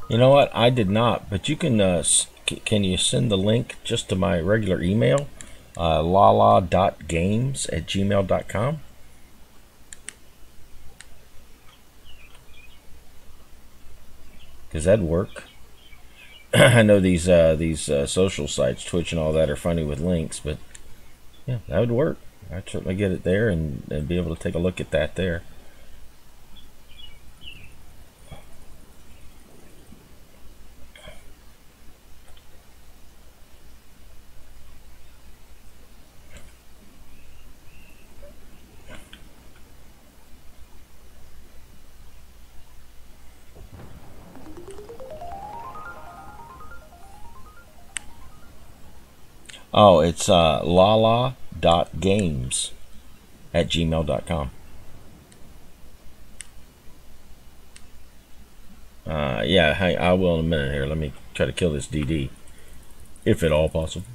You know what? I did not, but you can. Can you send the link just to my regular email, lala.games@gmail.com? Because that'd work. I know these social sites, Twitch and all that, are funny with links, but yeah, that would work. I'd certainly get it there and be able to take a look at that there. Oh, it's lala.games@gmail.com. Yeah, hey, I will in a minute here. Let me try to kill this DD, if at all possible.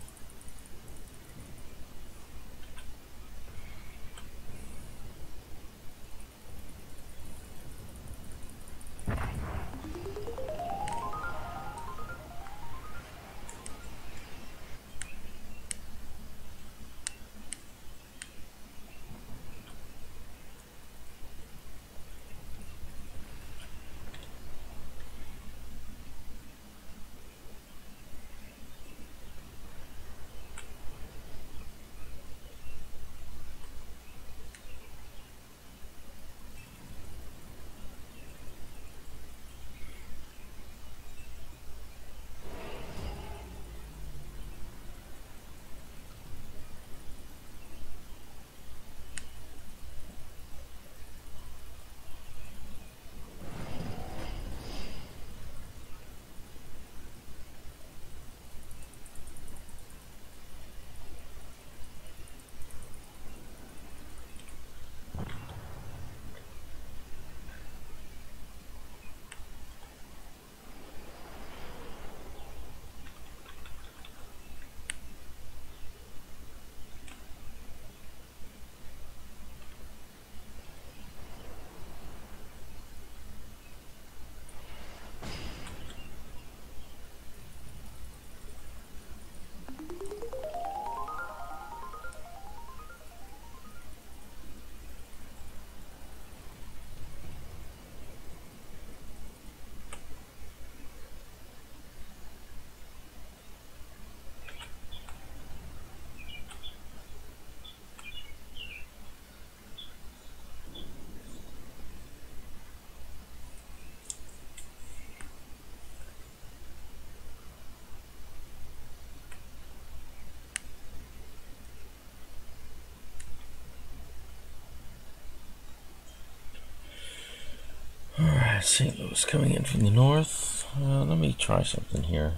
Alright, St. Louis coming in from the north. Let me try something here.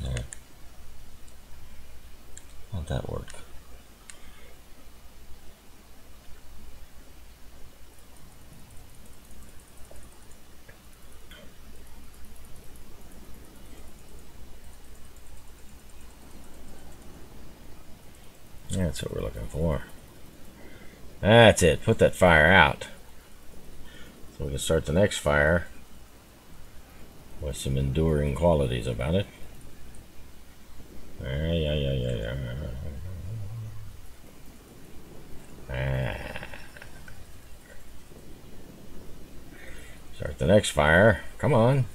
Yeah. How'd that work? Yeah, that's what we're looking for. That's it. Put that fire out. So we can start the next fire with some enduring qualities about it. Start the next fire. Come on.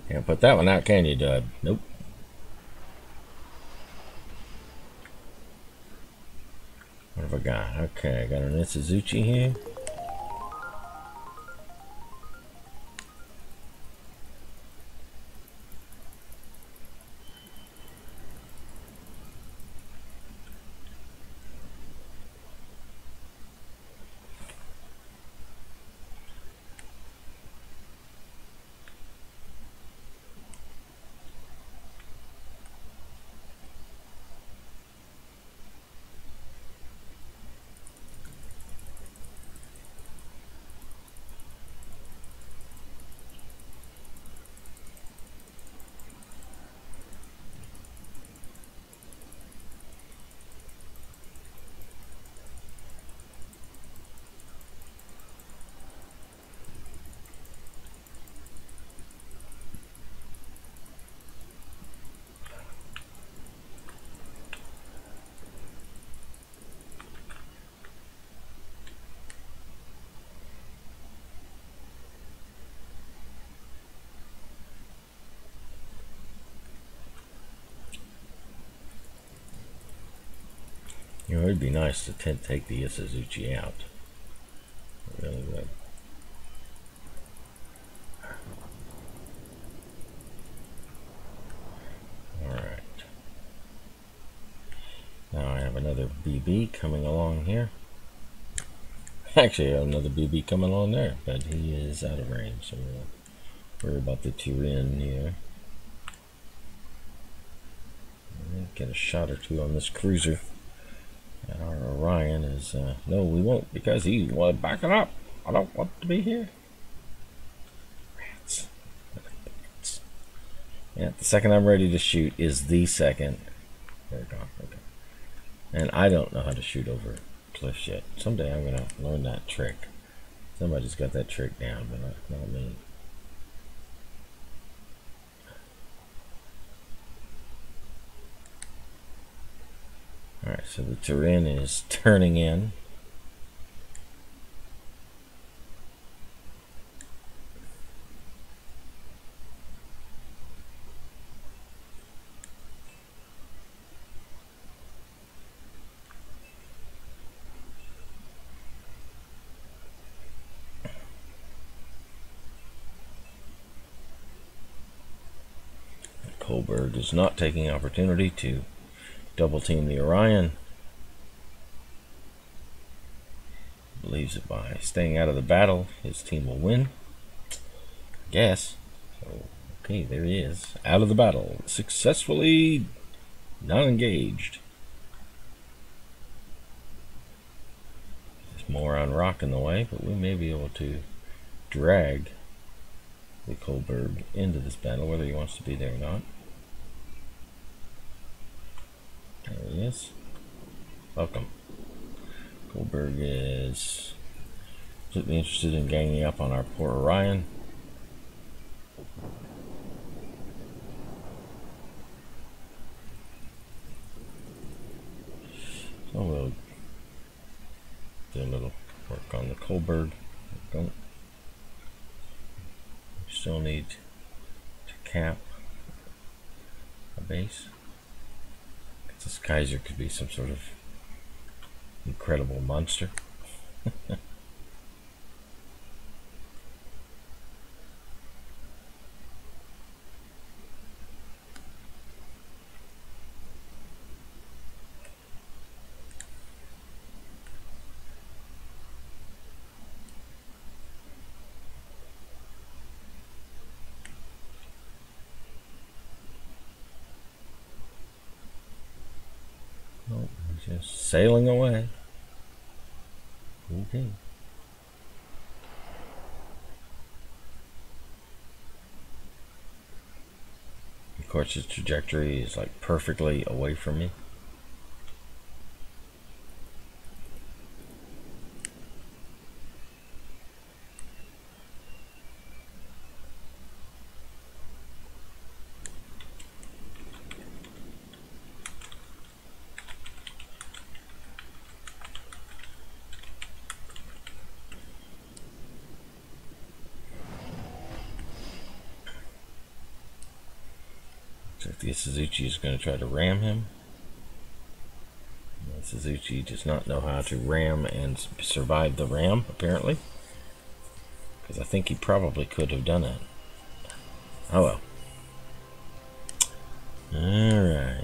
Can't put that one out, can you, Dud? Nope. What have I got? Okay, I got an Itsuzuchi here. would be nice to take the Isuzuchi out. It really would. Alright. Now I have another BB coming along here. Actually, I have another BB coming along there, but he is out of range, so we'll worry about the Turin here. Get a shot or two on this cruiser. And our Orion is, no, we won't, because he wanted back it up. I don't want to be here. Rats. Yeah, the second I'm ready to shoot is the second. There we go. Okay. And I don't know how to shoot over cliffs yet. Someday I'm going to learn that trick. Somebody's got that trick down, but not me. Alright, so the Turin is turning in. Kohlberg is not taking opportunity to double team the Orion. Believes that by staying out of the battle, his team will win. I guess. So, okay, there he is. Out of the battle. Successfully not engaged. There's more on rock in the way, but we may be able to drag the Kohlberg into this battle, whether he wants to be there or not. There he is. Welcome. Kohlberg is completely interested in ganging up on our poor Orion. So we'll do a little work on the Kohlberg. Don't. We still need to cap a base. This Kaiser could be some sort of incredible monster. Oh, he's just sailing away. Okay. Of course, his trajectory is like perfectly away from me. The Isuzuchi is going to try to ram him. The Isuzuchi does not know how to ram and survive the ram, apparently. Because I think he probably could have done it. Oh well. Alright.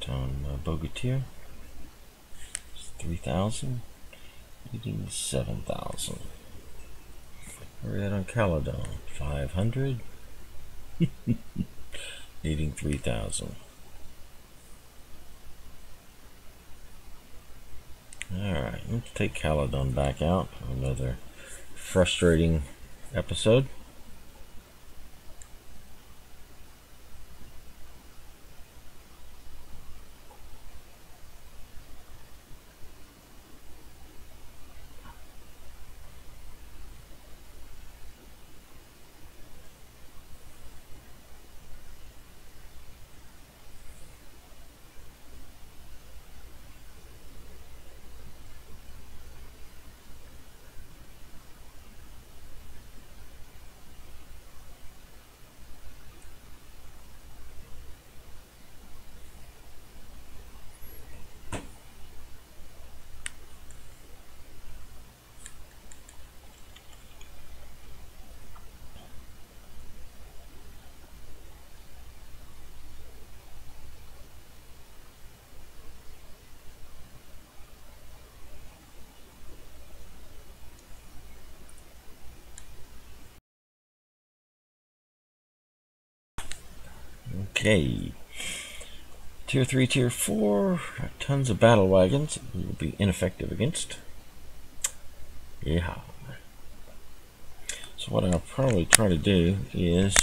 On Bogatyr, it's 3,000, leading 7,000. Where are we at on Caledon? 500, leading 3,000. Alright, let's take Caledon back out. Another frustrating episode. Okay. Tier 3, Tier 4, tons of battle wagons we will be ineffective against. Yeah. So what I'll probably try to do is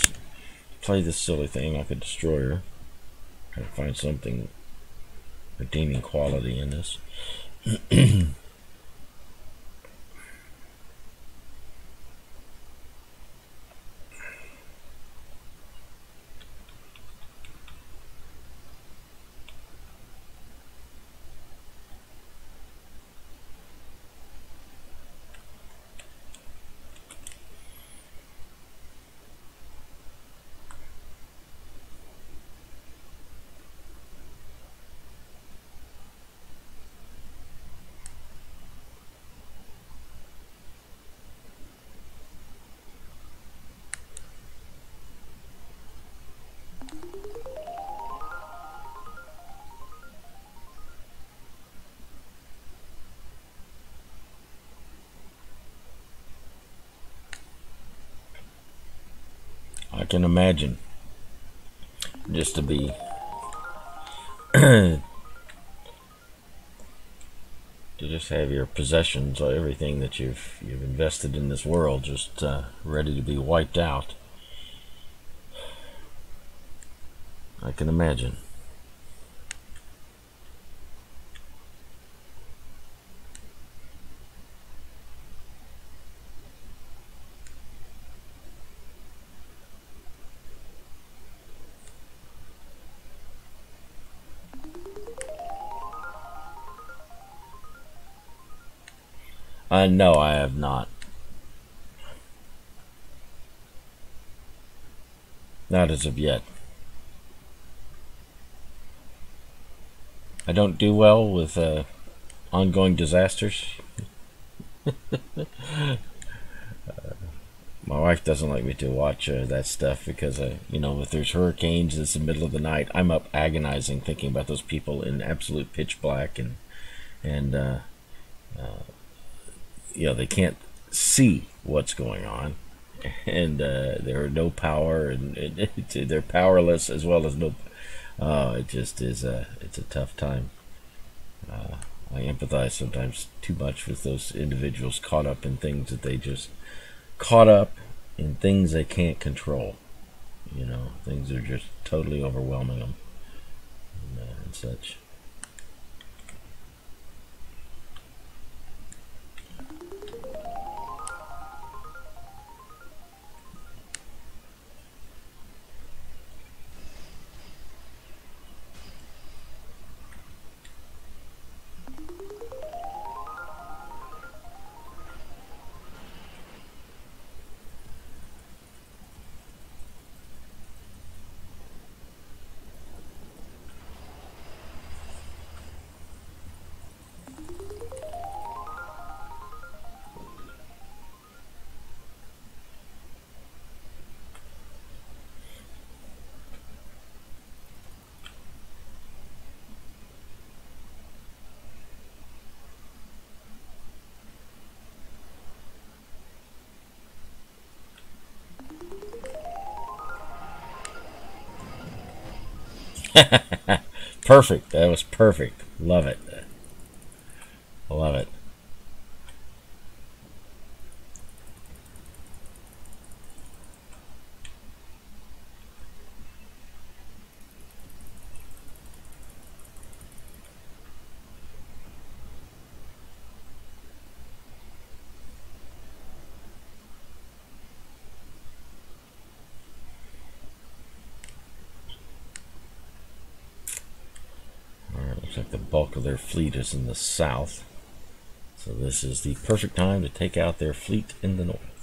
play this silly thing like a destroyer. Try to find something redeeming quality in this. I can imagine just to be to just have your possessions or everything that you've invested in this world just ready to be wiped out. I can imagine. No, I have not. Not as of yet. I don't do well with ongoing disasters. My wife doesn't like me to watch that stuff because, you know, if there's hurricanes, it's the middle of the night. I'm up agonizing thinking about those people in absolute pitch black, and you know, they can't see what's going on, and there are no power, and they're powerless as well as no. It just is it's a tough time. I empathize sometimes too much with those individuals caught up in things that they just caught up in things they can't control. You know, things are just totally overwhelming them and such. Perfect. That was perfect. Love it. Love it. Looks like the bulk of their fleet is in the south. So this is the perfect time to take out their fleet in the north.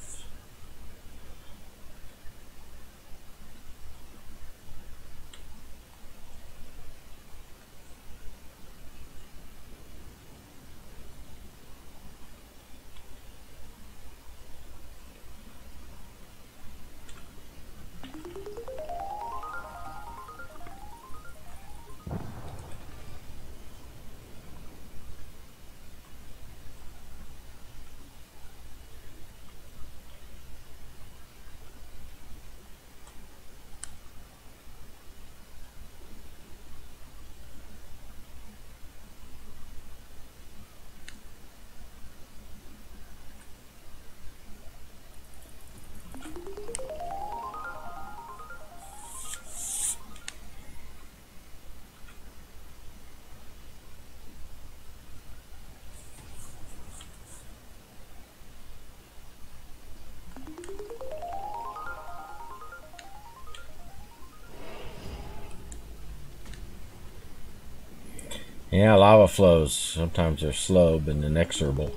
Yeah, lava flows. Sometimes they're slow but inexorable.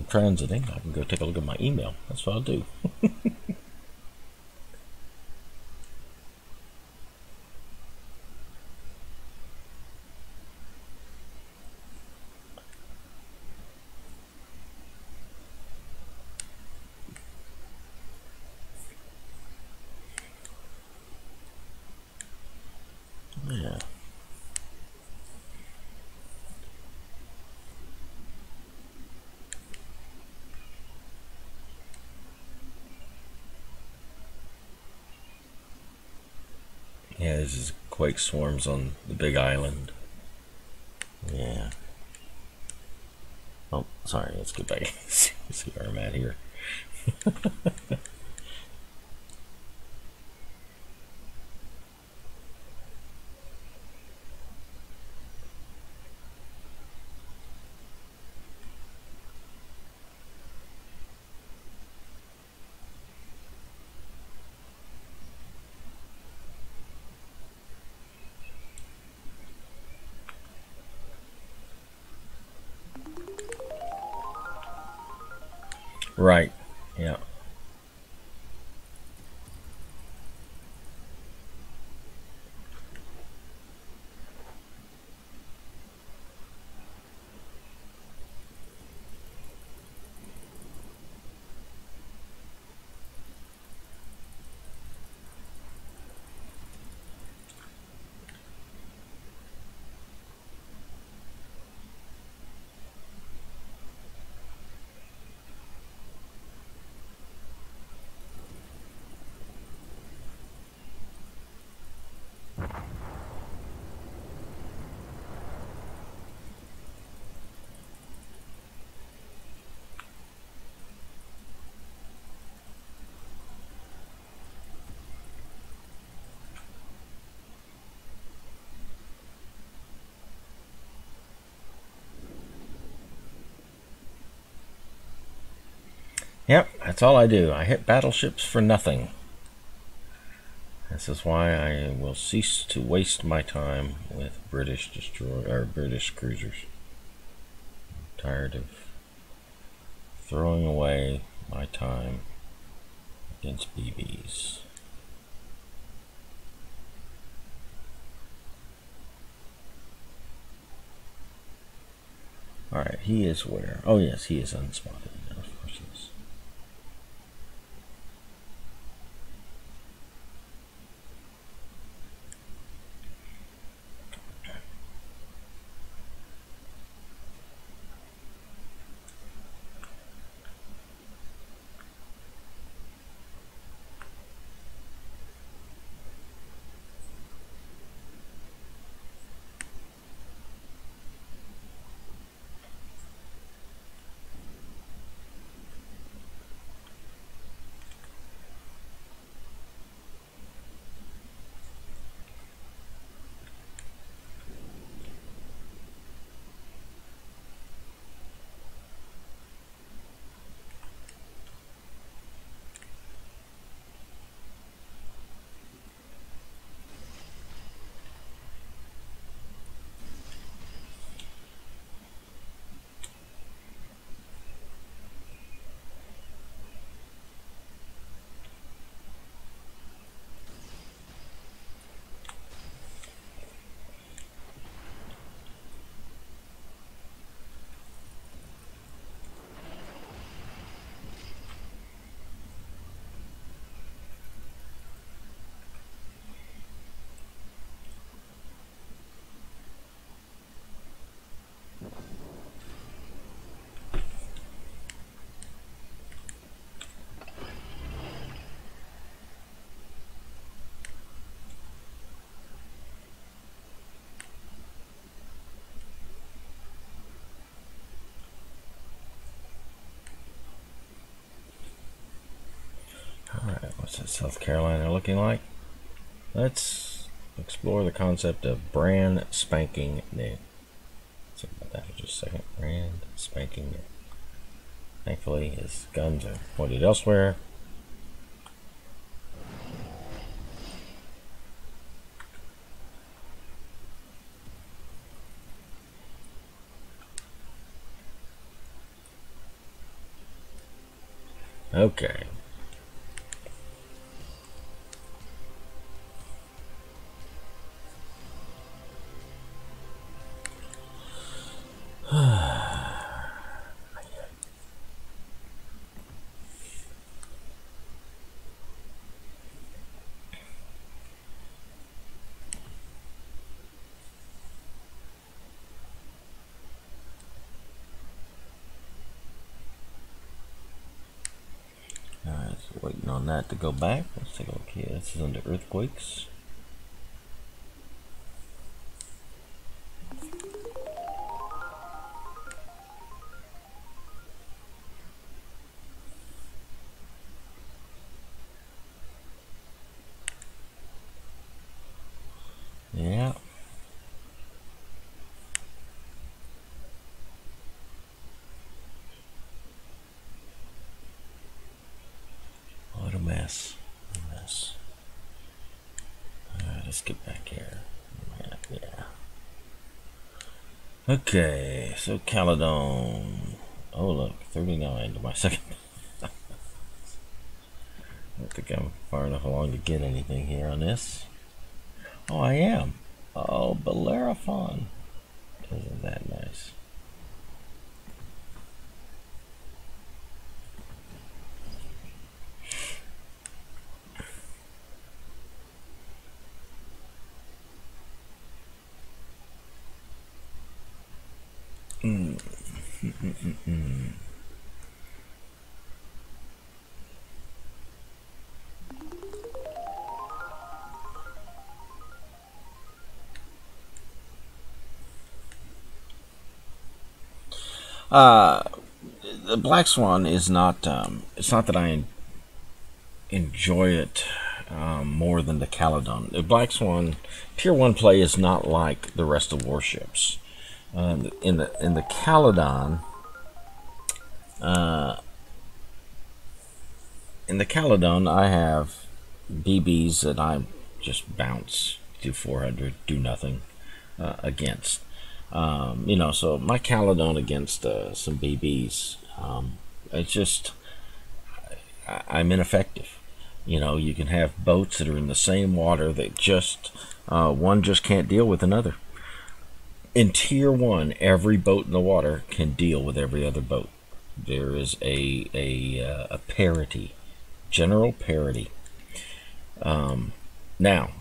transiting, I can go take a look at my email. That's what I'll do. Yeah. Yeah, this is quake swarms on the big island. Yeah. Oh, sorry, let's get back. See where I'm at here. Right. Yeah. Yep, that's all I do. I hit battleships for nothing. This is why I will cease to waste my time with British British cruisers. I'm tired of throwing away my time against BBs. Alright, he is where? Oh yes, he is unspotted. Of course he is. Alright, what's that South Carolina looking like? Let's explore the concept of brand spanking new. Think about that for just a second. Brand spanking new. Thankfully, his guns are pointed elsewhere. Okay. Alright, so waiting on that to go back. Let's take a look here. This is under earthquakes. Yeah. What a mess. A mess. Alright, let's get back here. Yeah. Okay, so Caledon. Oh look, 39 to my second. I don't think I'm far enough along to get anything here on this. Oh, I am. Oh, Bellerophon. Isn't that nice? The Black Swan is not. It's not that I enjoy it more than the Caledon. The Black Swan Tier 1 play is not like the rest of Warships. In the Caledon, I have BBs that I just bounce, do 400, do nothing against. You know, so my Caledon against some BBs, it's just, I'm ineffective. You know, you can have boats that are in the same water that just, one just can't deal with another. In Tier 1, every boat in the water can deal with every other boat. There is a parity, general parity. Now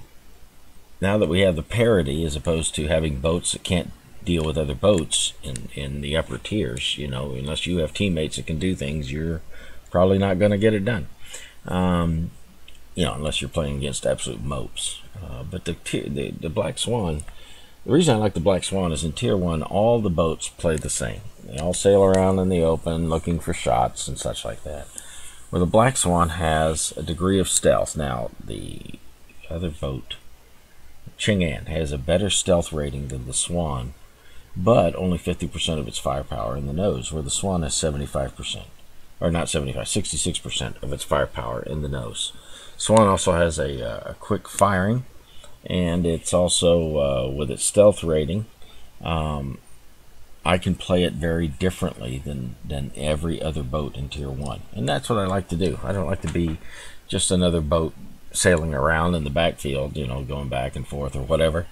that we have the parity, as opposed to having boats that can't deal with other boats in the upper tiers, you know, unless you have teammates that can do things, you're probably not going to get it done. You know, unless you're playing against absolute mopes. But the Black Swan, the reason I like the Black Swan is in Tier 1, all the boats play the same. They all sail around in the open looking for shots and such like that. Where the Black Swan has a degree of stealth. Now, the other boat, Chang'an, has a better stealth rating than the Swan, but only 50% of its firepower in the nose, where the Swan has 75%. Or not 75, 66% of its firepower in the nose. Swan also has a quick firing, and it's also, with its stealth rating, I can play it very differently than every other boat in Tier 1. And that's what I like to do. I don't like to be just another boat sailing around in the backfield, you know, going back and forth or whatever.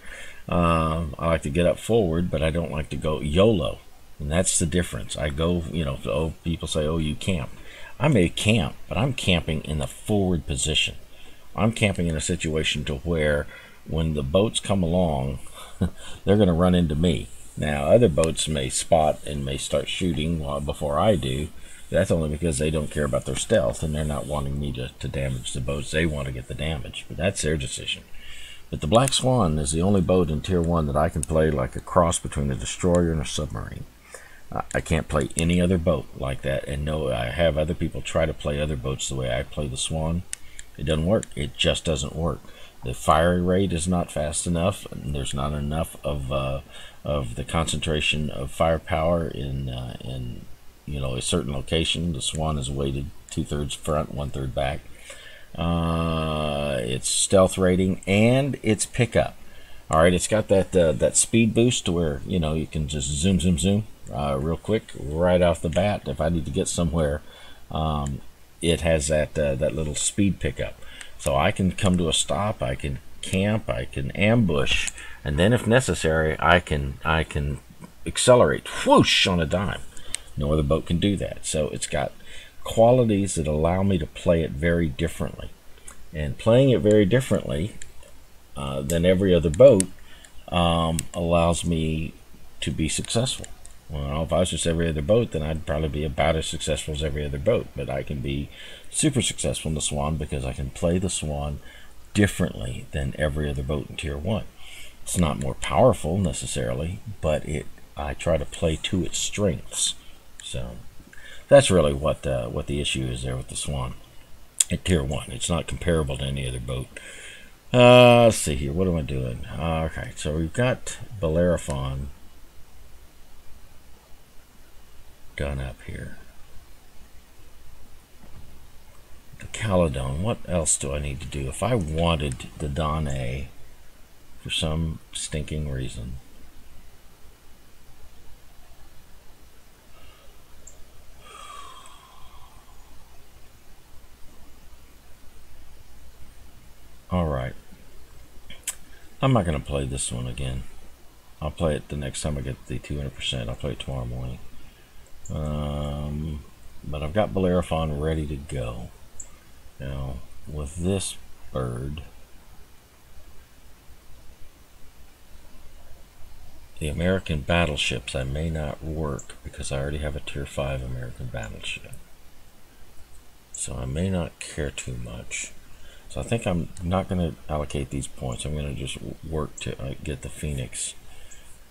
I like to get up forward, but I don't like to go YOLO. And that's the difference. I go, you know, oh, people say, oh, you camp. I may camp, but I'm camping in the forward position. I'm camping in a situation to where when the boats come along, they're going to run into me. Now, other boats may spot and may start shooting before I do. That's only because they don't care about their stealth and they're not wanting me to damage the boats. They want to get the damage, but that's their decision. But the Black Swan is the only boat in Tier 1 that I can play like a cross between a destroyer and a submarine. I can't play any other boat like that, and no, I have other people try to play other boats the way I play the Swan. It doesn't work. It just doesn't work. The fire rate is not fast enough, and there's not enough of the concentration of firepower in you know, a certain location. The Swan is weighted 2/3 front, 1/3 back. Its stealth rating and its pickup. All right, it's got that speed boost to where, you know, you can just zoom real quick right off the bat. If I need to get somewhere, it has that that little speed pickup, so I can come to a stop, I can camp, I can ambush, and then if necessary, I can accelerate, whoosh, on a dime. No other boat can do that. So it's got qualities that allow me to play it very differently, and playing it very differently than every other boat allows me to be successful. Well, if I was just every other boat, then I'd probably be about as successful as every other boat. But I can be super successful in the Swan because I can play the Swan differently than every other boat in Tier 1. It's not more powerful necessarily, but I try to play to its strengths. So that's really what the issue is there with the Swan at Tier 1. It's not comparable to any other boat. Let's see here. What am I doing? Okay, so we've got Bellerophon done up here. The Caledon. What else do I need to do? If I wanted the Danae for some stinking reason, alright, I'm not going to play this one again. I'll play it the next time I get the 200%. I'll play it tomorrow morning. But I've got Bellerophon ready to go. Now, with this bird, the American battleships, I may not work because I already have a Tier 5 American battleship. So I may not care too much. So I think I'm not going to allocate these points. I'm going to just work to get the Phoenix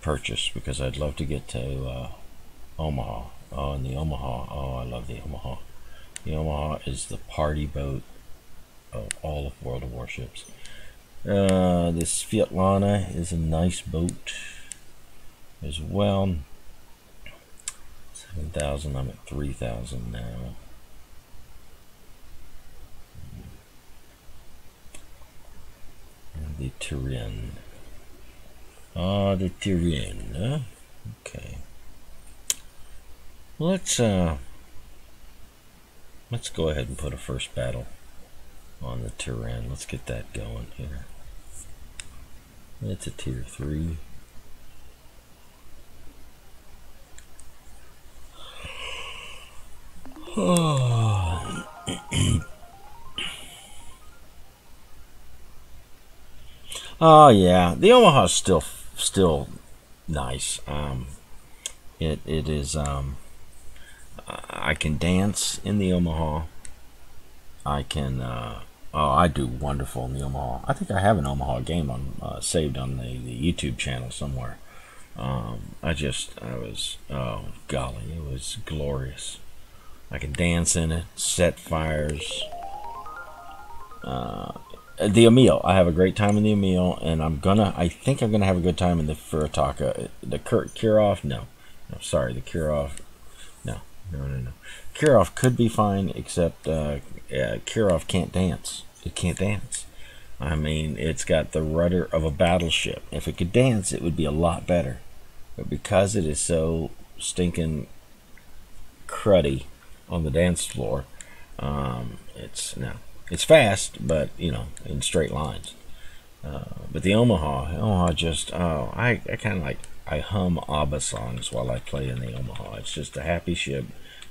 purchased because I'd love to get to Omaha. Oh, and the Omaha. Oh, I love the Omaha. The Omaha is the party boat of all of World of Warships. This theLaalaa is a nice boat as well. 7,000. I'm at 3,000 now. And the Turin. Ah, the Turin. Okay. Let's go ahead and put a first battle on the Turin. Let's get that going here. It's a Tier 3. Oh yeah, the Omaha's still nice. It is I can dance in the Omaha. I can I do wonderful in the Omaha. I think I have an Omaha game on saved on the YouTube channel somewhere. I was, oh golly, it was glorious. I can dance in it, set fires. The Emil, I have a great time in the Emil, and I think I'm gonna have a good time in the Furitaka. The Kirov, no, sorry, the Kirov, no. Kirov could be fine, except Kirov can't dance. It can't dance. I mean, it's got the rudder of a battleship. If it could dance, it would be a lot better. But because it is so stinking cruddy on the dance floor, it's fast, but you know, in straight lines. But the Omaha just, I kind of like, I hum ABBA songs while I play in the Omaha. It's just a happy ship,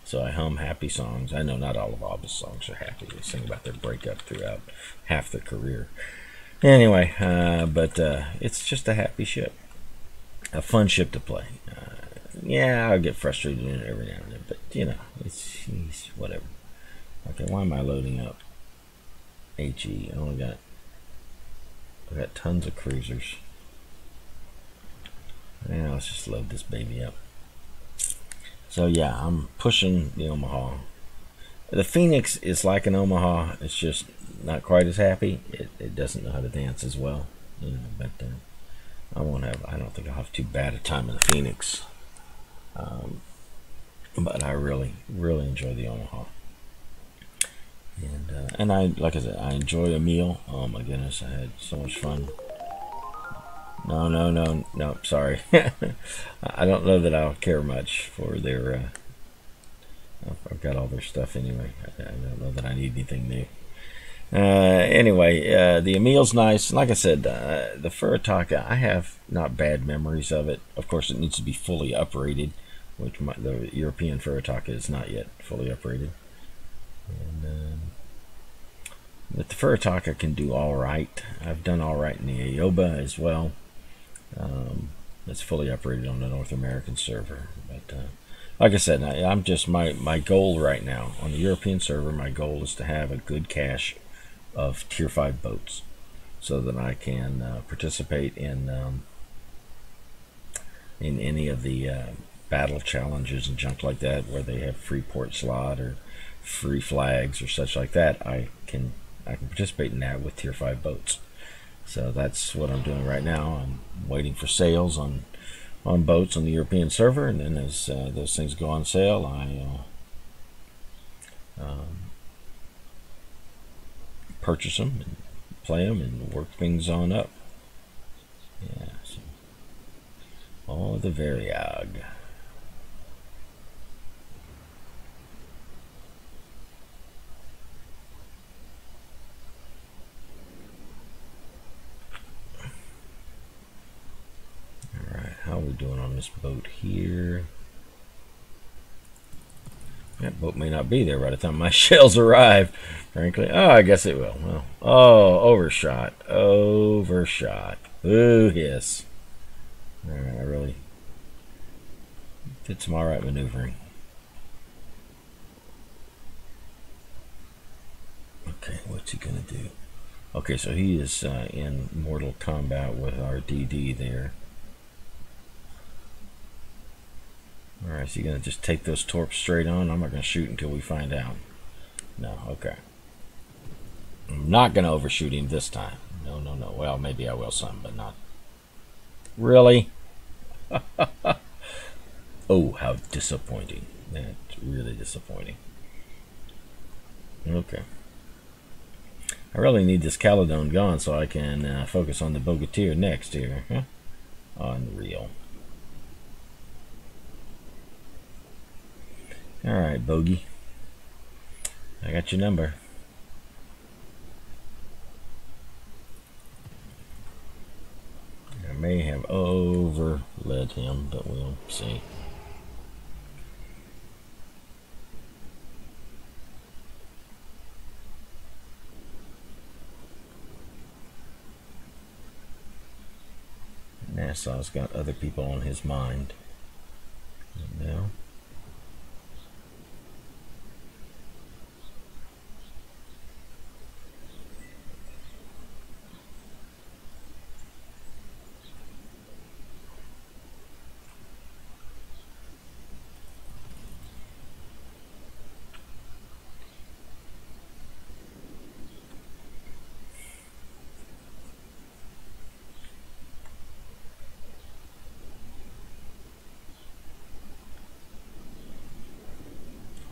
so I hum happy songs. I know not all of ABBA's songs are happy. They sing about their breakup throughout half their career. Anyway, but it's just a happy ship, a fun ship to play. Yeah, I'll get frustrated in it every now and then, but you know, it's whatever. Okay, why am I loading up? HE, I got tons of cruisers. Now let's just load this baby up. So yeah, I'm pushing the Omaha. The Phoenix is like an Omaha. It's just not quite as happy. It doesn't know how to dance as well. You know, but I don't think I'll have too bad a time in the Phoenix. But I really enjoy the Omaha. And I, like I said, I enjoy a meal. Oh my goodness, I had so much fun. No, sorry. I don't know that I'll care much for their I've got all their stuff anyway. I don't know that I need anything new. Anyway, the Emil's nice. Like I said, the Furataka, I have not bad memories of it. Of course, it needs to be fully uprated, which the European Furataka is not yet fully uprated. But the Furataka can do all right. I've done all right in the Aoba as well. It's fully uprated on the North American server. But like I said, I'm just my goal right now on the European server. My goal is to have a good cache of Tier 5 boats, so that I can participate in any of the battle challenges and junk like that, where they have free port slot or free flags or such like that. I can participate in that with Tier 5 boats. So that's what I'm doing right now. I'm waiting for sales on boats on the European server, and then as those things go on sale, I purchase them and play them and work things on up. Yeah, so all the Variag. Alright, how are we doing on this boat here? That boat may not be there by the time my shells arrive, frankly. Oh, I guess it will. Well, oh, overshot. Overshot. Ooh, yes. Alright, I really did some alright maneuvering. Okay, what's he gonna do? Okay, so he is in mortal combat with our DD there. Alright, is he going to just take those torps straight on? I'm not going to shoot until we find out. No, okay. I'm not going to overshoot him this time. No, no, no. Well, maybe I will some, but not. Really? Oh, how disappointing. That's really disappointing. Okay. I really need this Caledon gone so I can focus on the Bogatyr next here. Huh? Unreal. Alright, Bogey. I got your number. I may have overled him, but we'll see. Nassau's got other people on his mind. Now.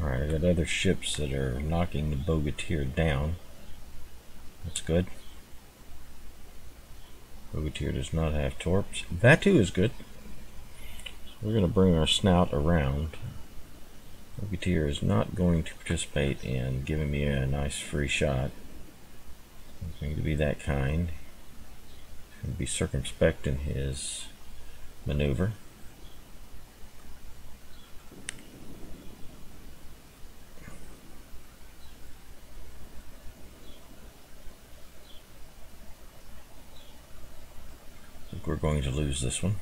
Alright, I got other ships that are knocking the Bogatyr down. That's good. Bogatyr does not have torps. That too is good. So we're going to bring our snout around. Bogatyr is not going to participate in giving me a nice free shot. He's going to be that kind. He's going to be circumspect in his maneuver. We're going to lose this one.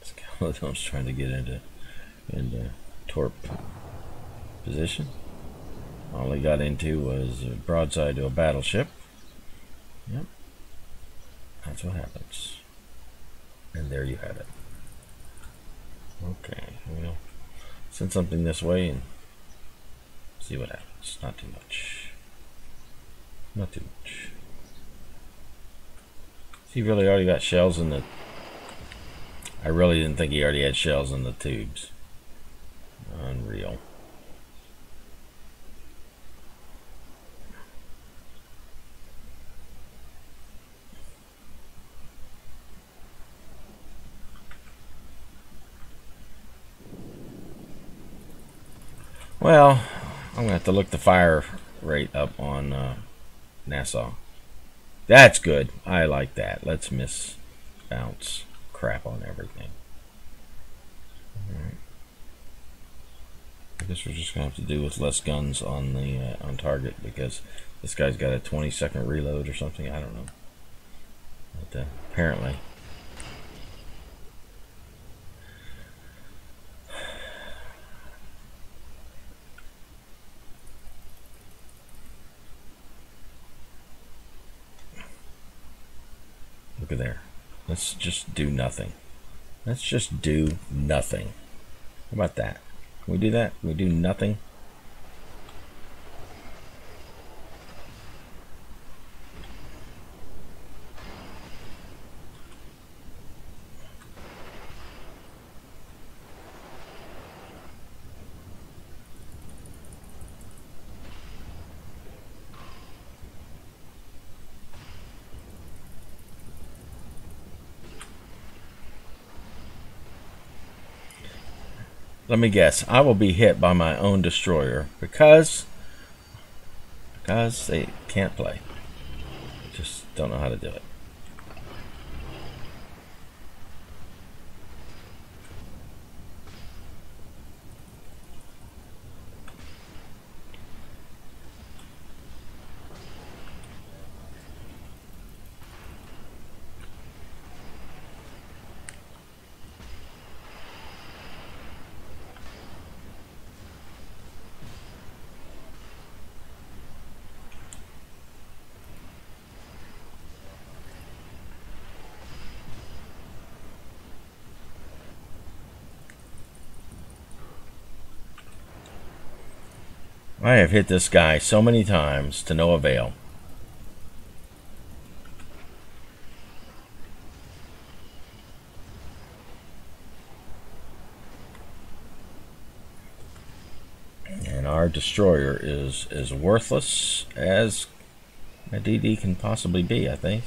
Skeleton's trying to get into torp position. All he got into was a broadside to a battleship. Yep, that's what happens. And there you have it. Okay, we'll send something this way and see what happens. Not too much. Not too much. He really already got shells in the... I really didn't think he already had shells in the tubes. Unreal. Well, I'm gonna have to look the fire rate up on Nassau. That's good. I like that. Let's miss bounce crap on everything. Alright. I guess we're just gonna have to do with less guns on the on target because this guy's got a 20-second reload or something. I don't know. But apparently. Look at there. Let's just do nothing. Let's just do nothing. How about that? Can we do that? Can we do nothing? Let me guess. I will be hit by my own destroyer because they can't play. Just don't know how to do it. I have hit this guy so many times to no avail. And our destroyer is as worthless as a DD can possibly be, I think.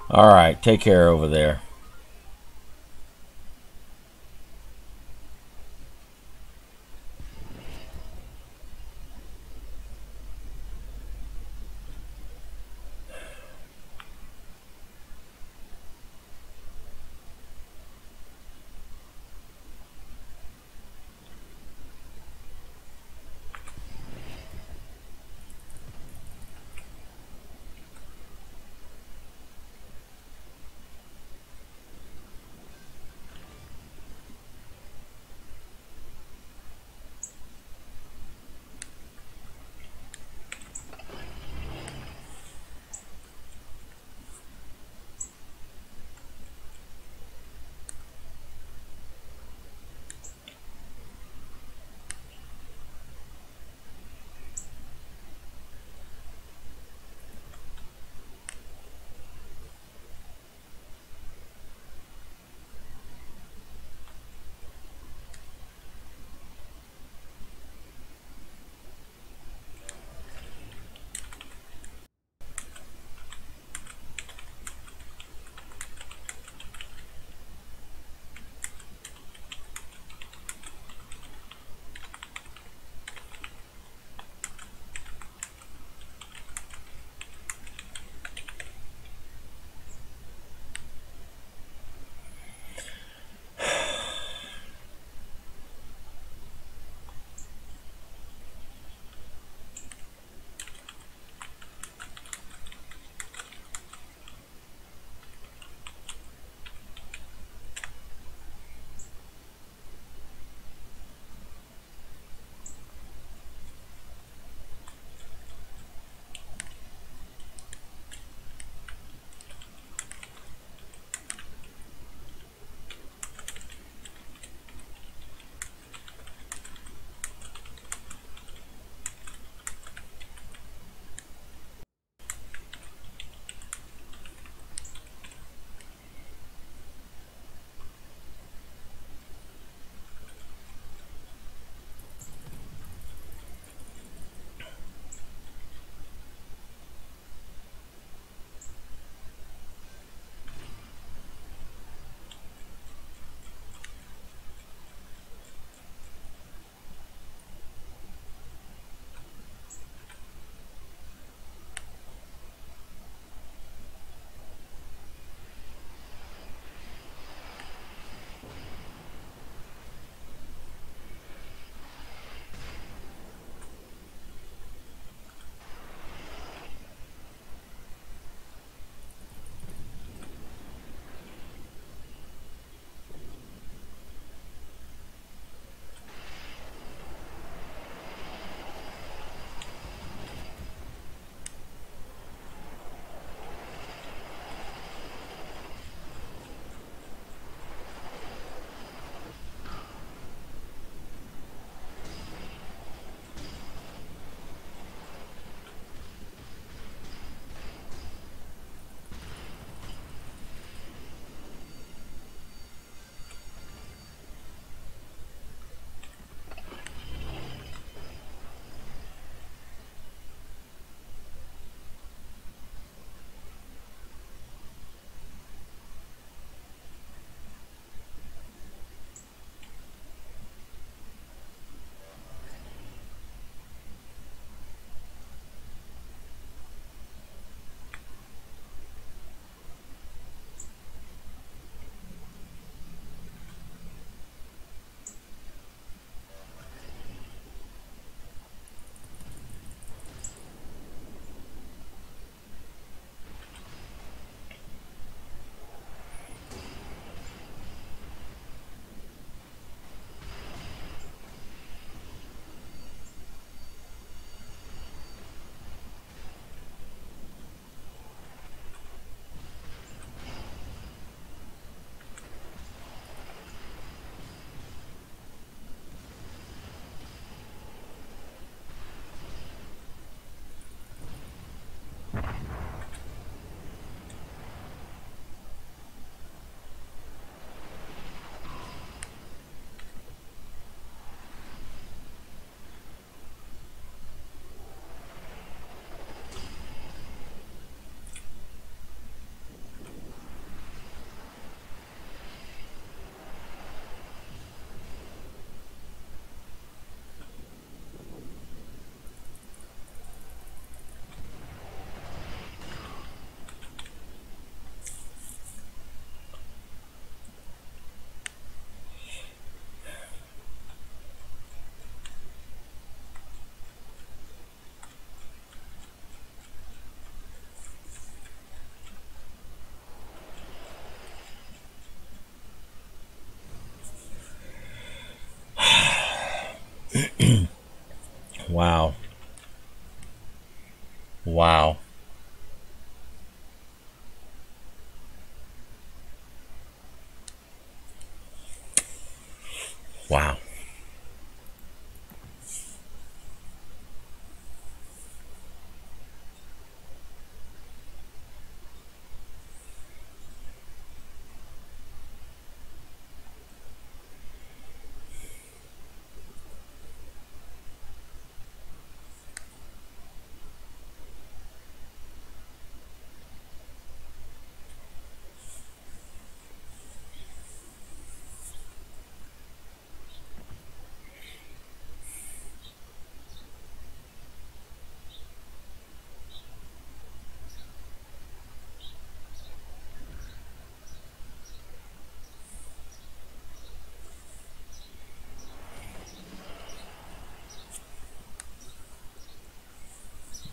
All right, take care over there. Wow.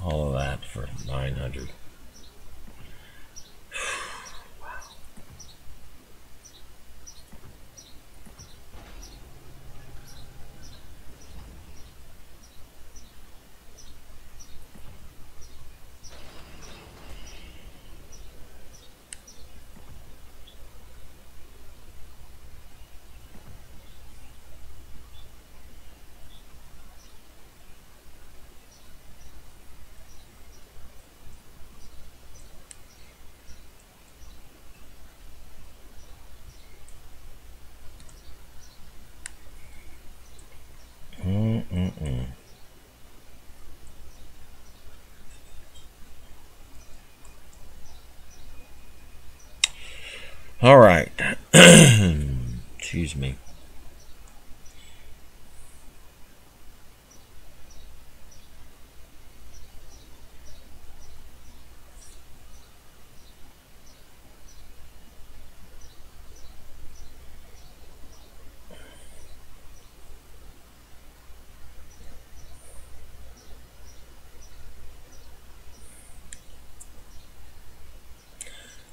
All of that for 900. All right. Excuse me.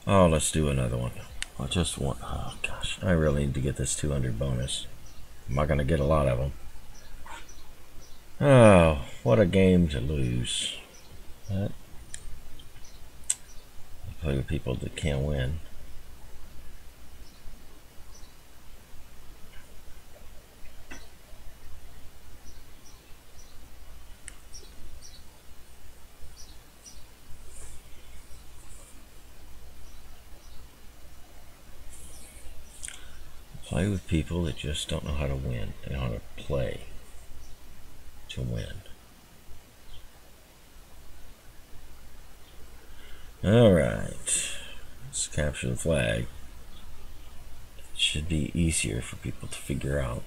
Oh, let's do another one. I just want, oh gosh, I really need to get this 200 bonus. I'm not going to get a lot of them. Oh, what a game to lose. But I play with people that can't win. Play with people that just don't know how to win. They know how to play to win. Alright. Let's capture the flag. It should be easier for people to figure out.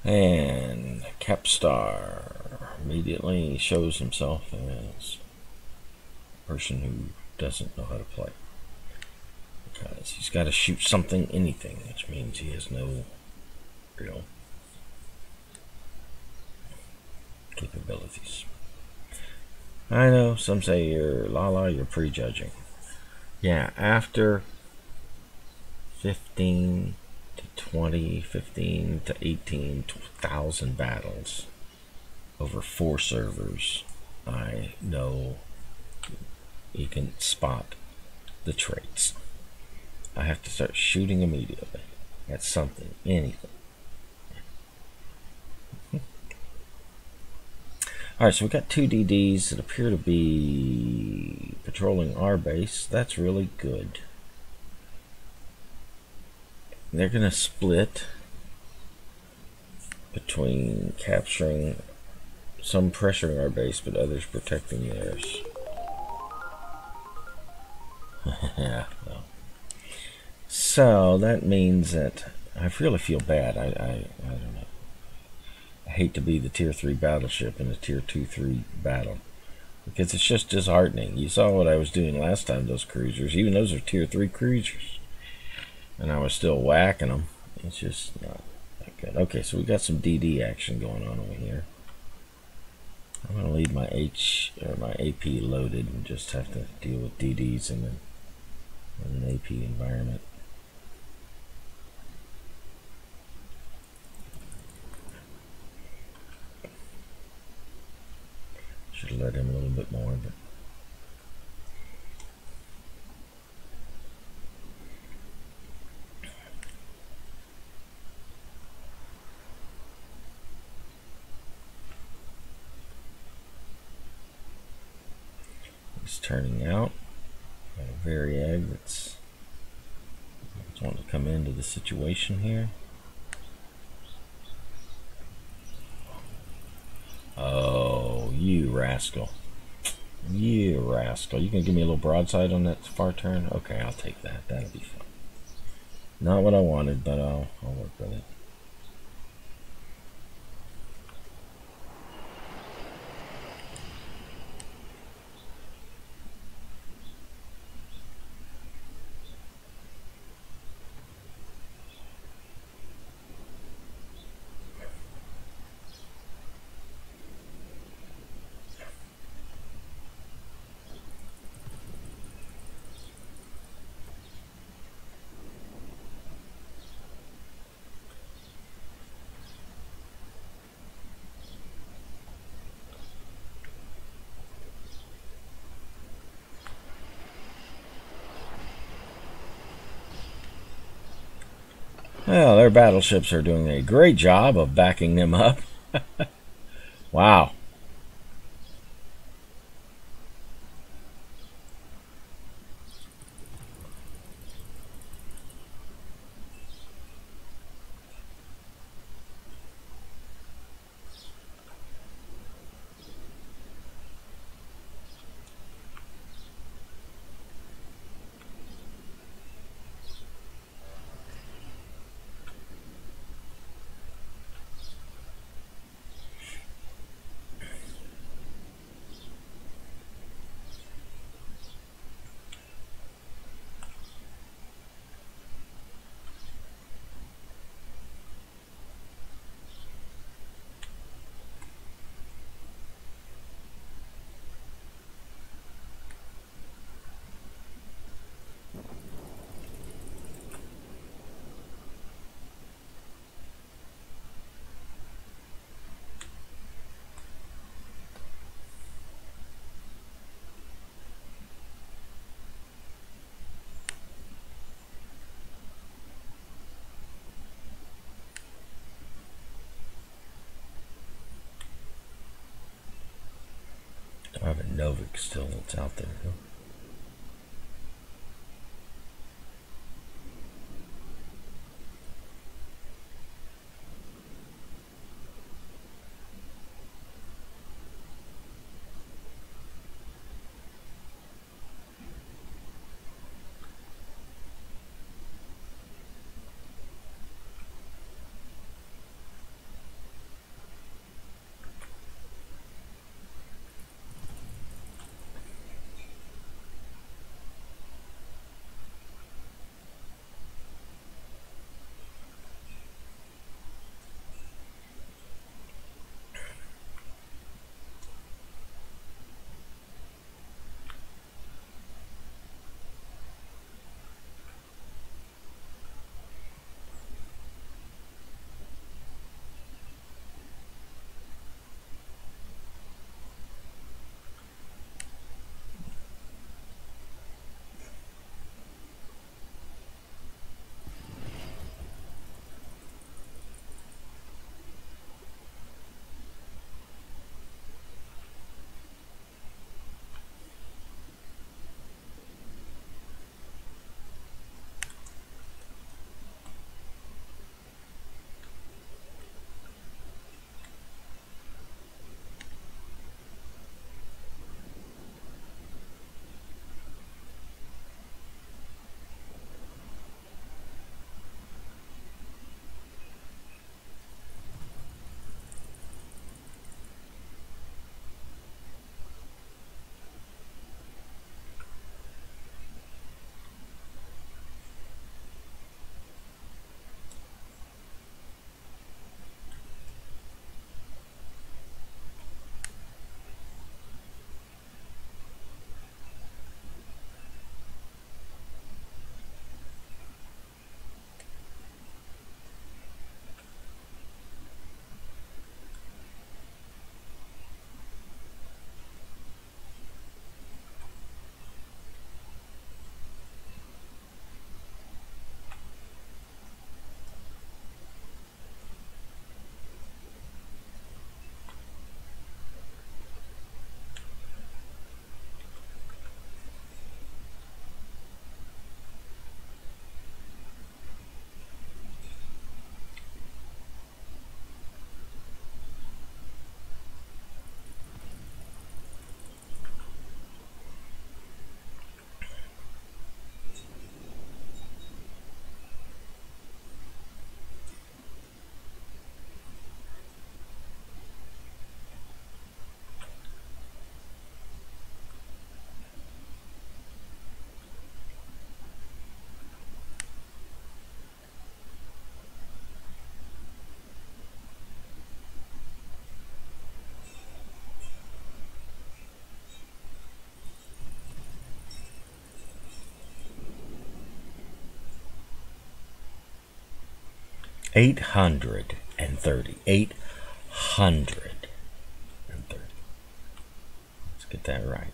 And Capstar immediately shows himself as a person who doesn't know how to play. Because he's got to shoot something, anything, which means he has no real capabilities. I know, some say you're LaLaa, you're prejudging. Yeah, after 15 to 20, 15 to 18,000 battles over 4 servers, I know you can spot the traits. I have to start shooting immediately at something, anything. Alright, so we've got 2 DDs that appear to be patrolling our base. That's really good. They're going to split between capturing, some pressuring our base, but others protecting theirs. Yeah, well. So that means that I really feel bad. I don't know. I hate to be the tier 3 battleship in a tier 2-3 battle, because it's just disheartening. You saw what I was doing last time, those cruisers. Even those are tier 3 cruisers. And I was still whacking them. It's just not that good. Okay, so we got some DD action going on over here. I'm going to leave my my AP loaded and just have to deal with DDs in an AP environment. Should have let him a little bit more, but he's turning out. Got a very egg that's wanting to come into the situation here. Oh, you rascal. You rascal. You can give me a little broadside on that far turn? Okay, I'll take that. That'll be fun. Not what I wanted, but I'll work with it. Well, their battleships are doing a great job of backing them up. Wow. I have a Novik still that's out there. Huh? 830. 830. Let's get that right.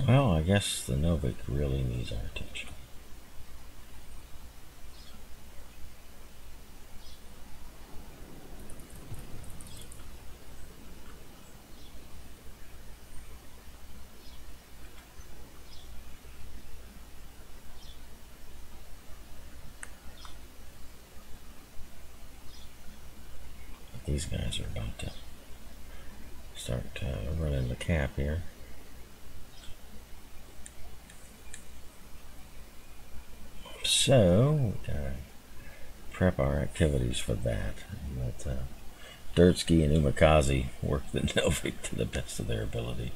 Well, I guess the Novik really needs our attention. These guys are about to start running the cap here. So, we gotta prep our activities for that. Let Dirtsky and Umakazi work the Novik to the best of their ability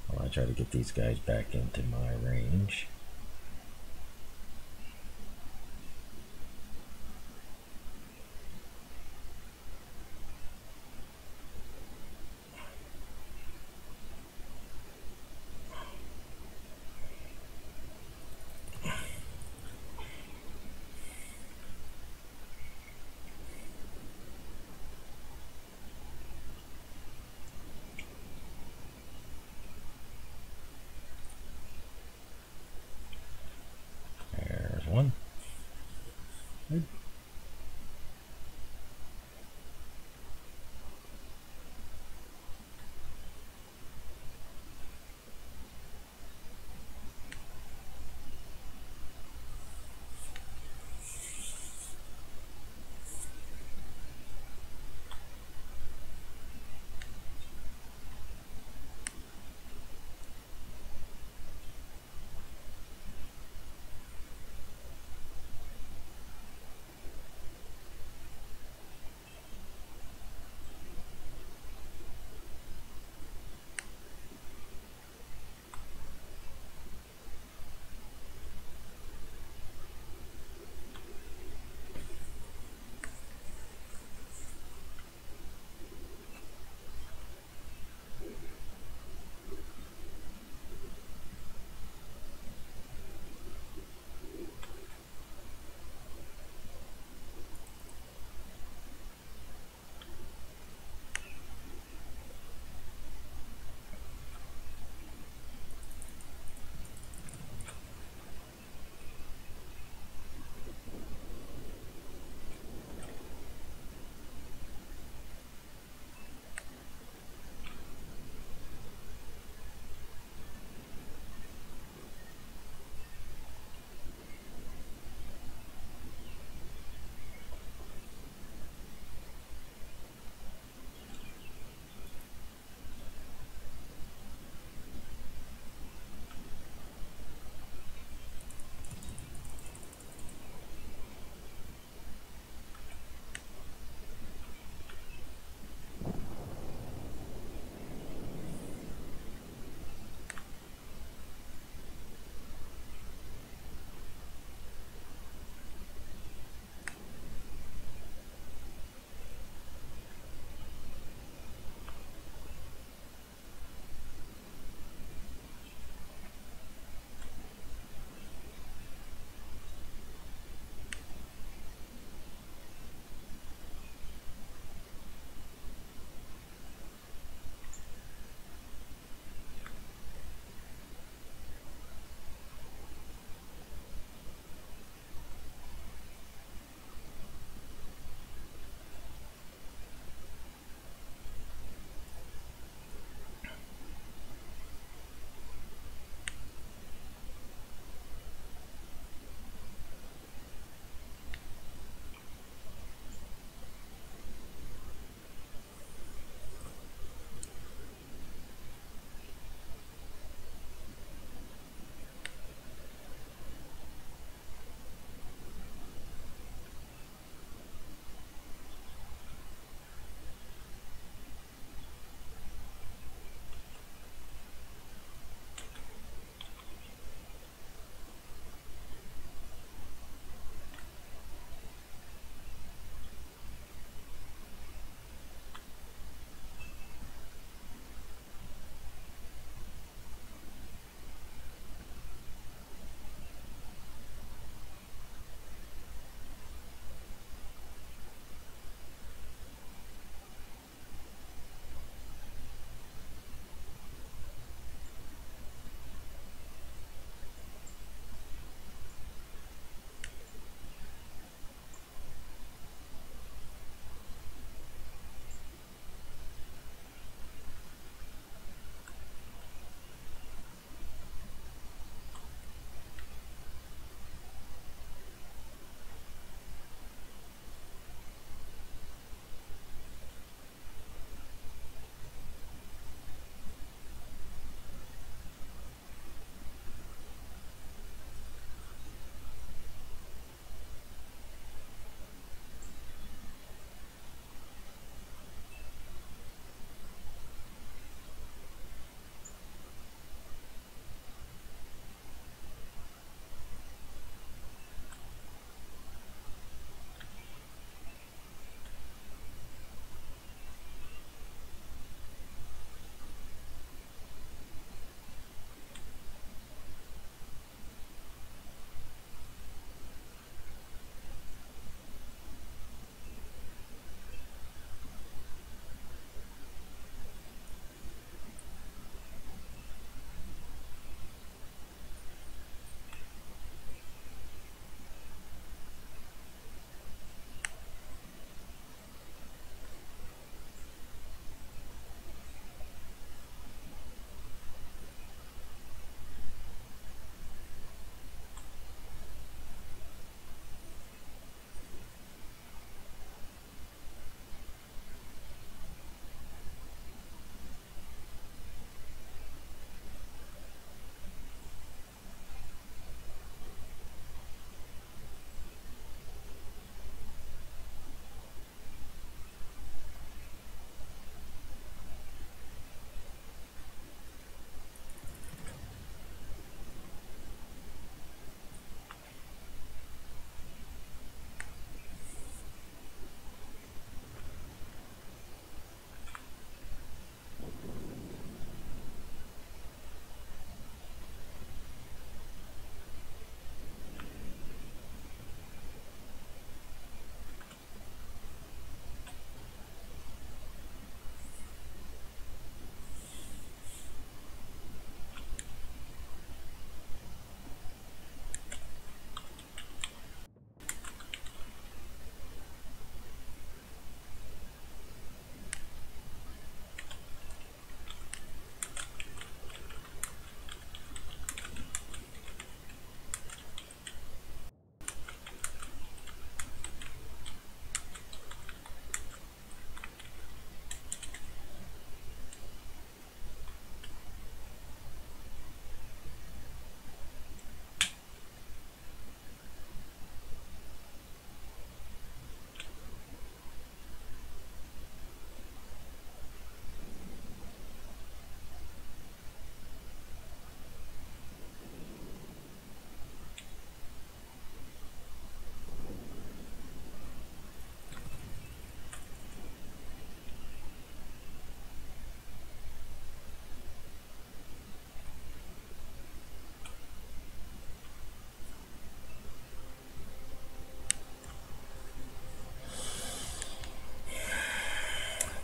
while I try to get these guys back into my range.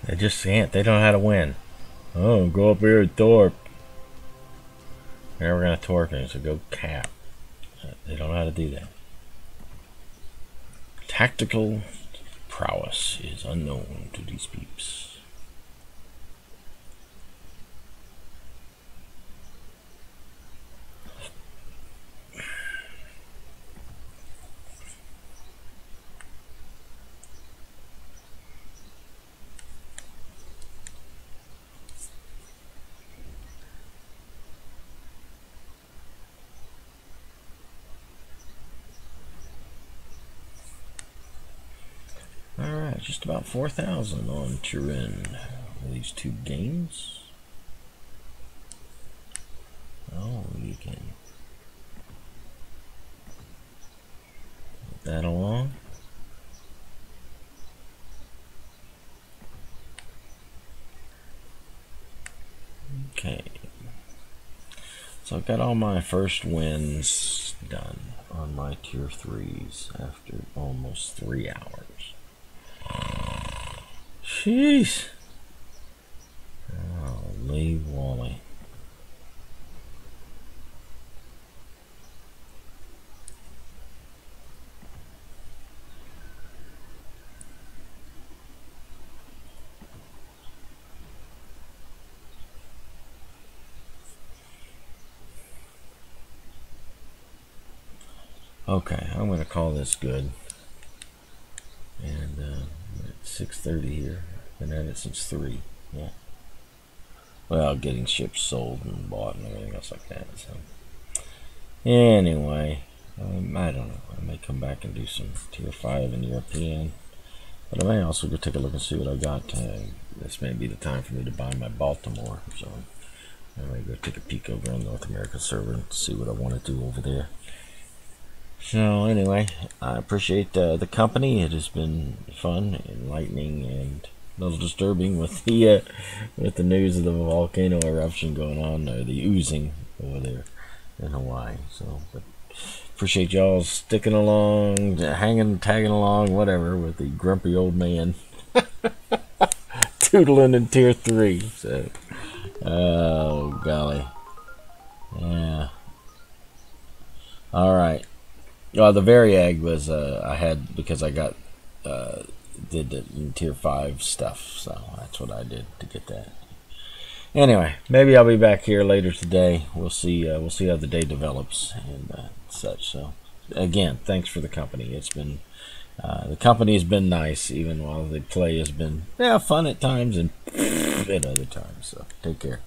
They just can't. They don't know how to win. Oh, go up here and torp. Now we're gonna torp him, so go cap. They don't know how to do that. Tactical prowess is unknown to these peeps. Alright, just about 4,000 on Turin. These 2 games. Oh, you can put that along. Okay. So I've got all my first wins done on my tier 3s after almost 3 hours. Jeez. Holy Wally. Okay, I'm going to call this good. And at 6:30 here. Been at it since 3. Yeah. Well, getting ships sold and bought and everything else like that. So anyway, I don't know. I may come back and do some tier 5 in European. But I may also go take a look and see what I got. This may be the time for me to buy my Baltimore. So I may go take a peek over on North America server and see what I want to do over there. So anyway, I appreciate the company. It has been fun, enlightening, and a little disturbing with the news of the volcano eruption going on, or the oozing over there in Hawaii. So, but appreciate y'all sticking along, hanging, tagging along, whatever, with the grumpy old man tootling in tier 3. So, oh golly, yeah. All right. The Variag was I had because I got did it in tier 5 stuff, so that's what I did to get that. Anyway, maybe I'll be back here later today. We'll see. We'll see how the day develops and such. So again, thanks for the company. It's been the company has been nice, even while the play has been fun at times and at other times. So take care.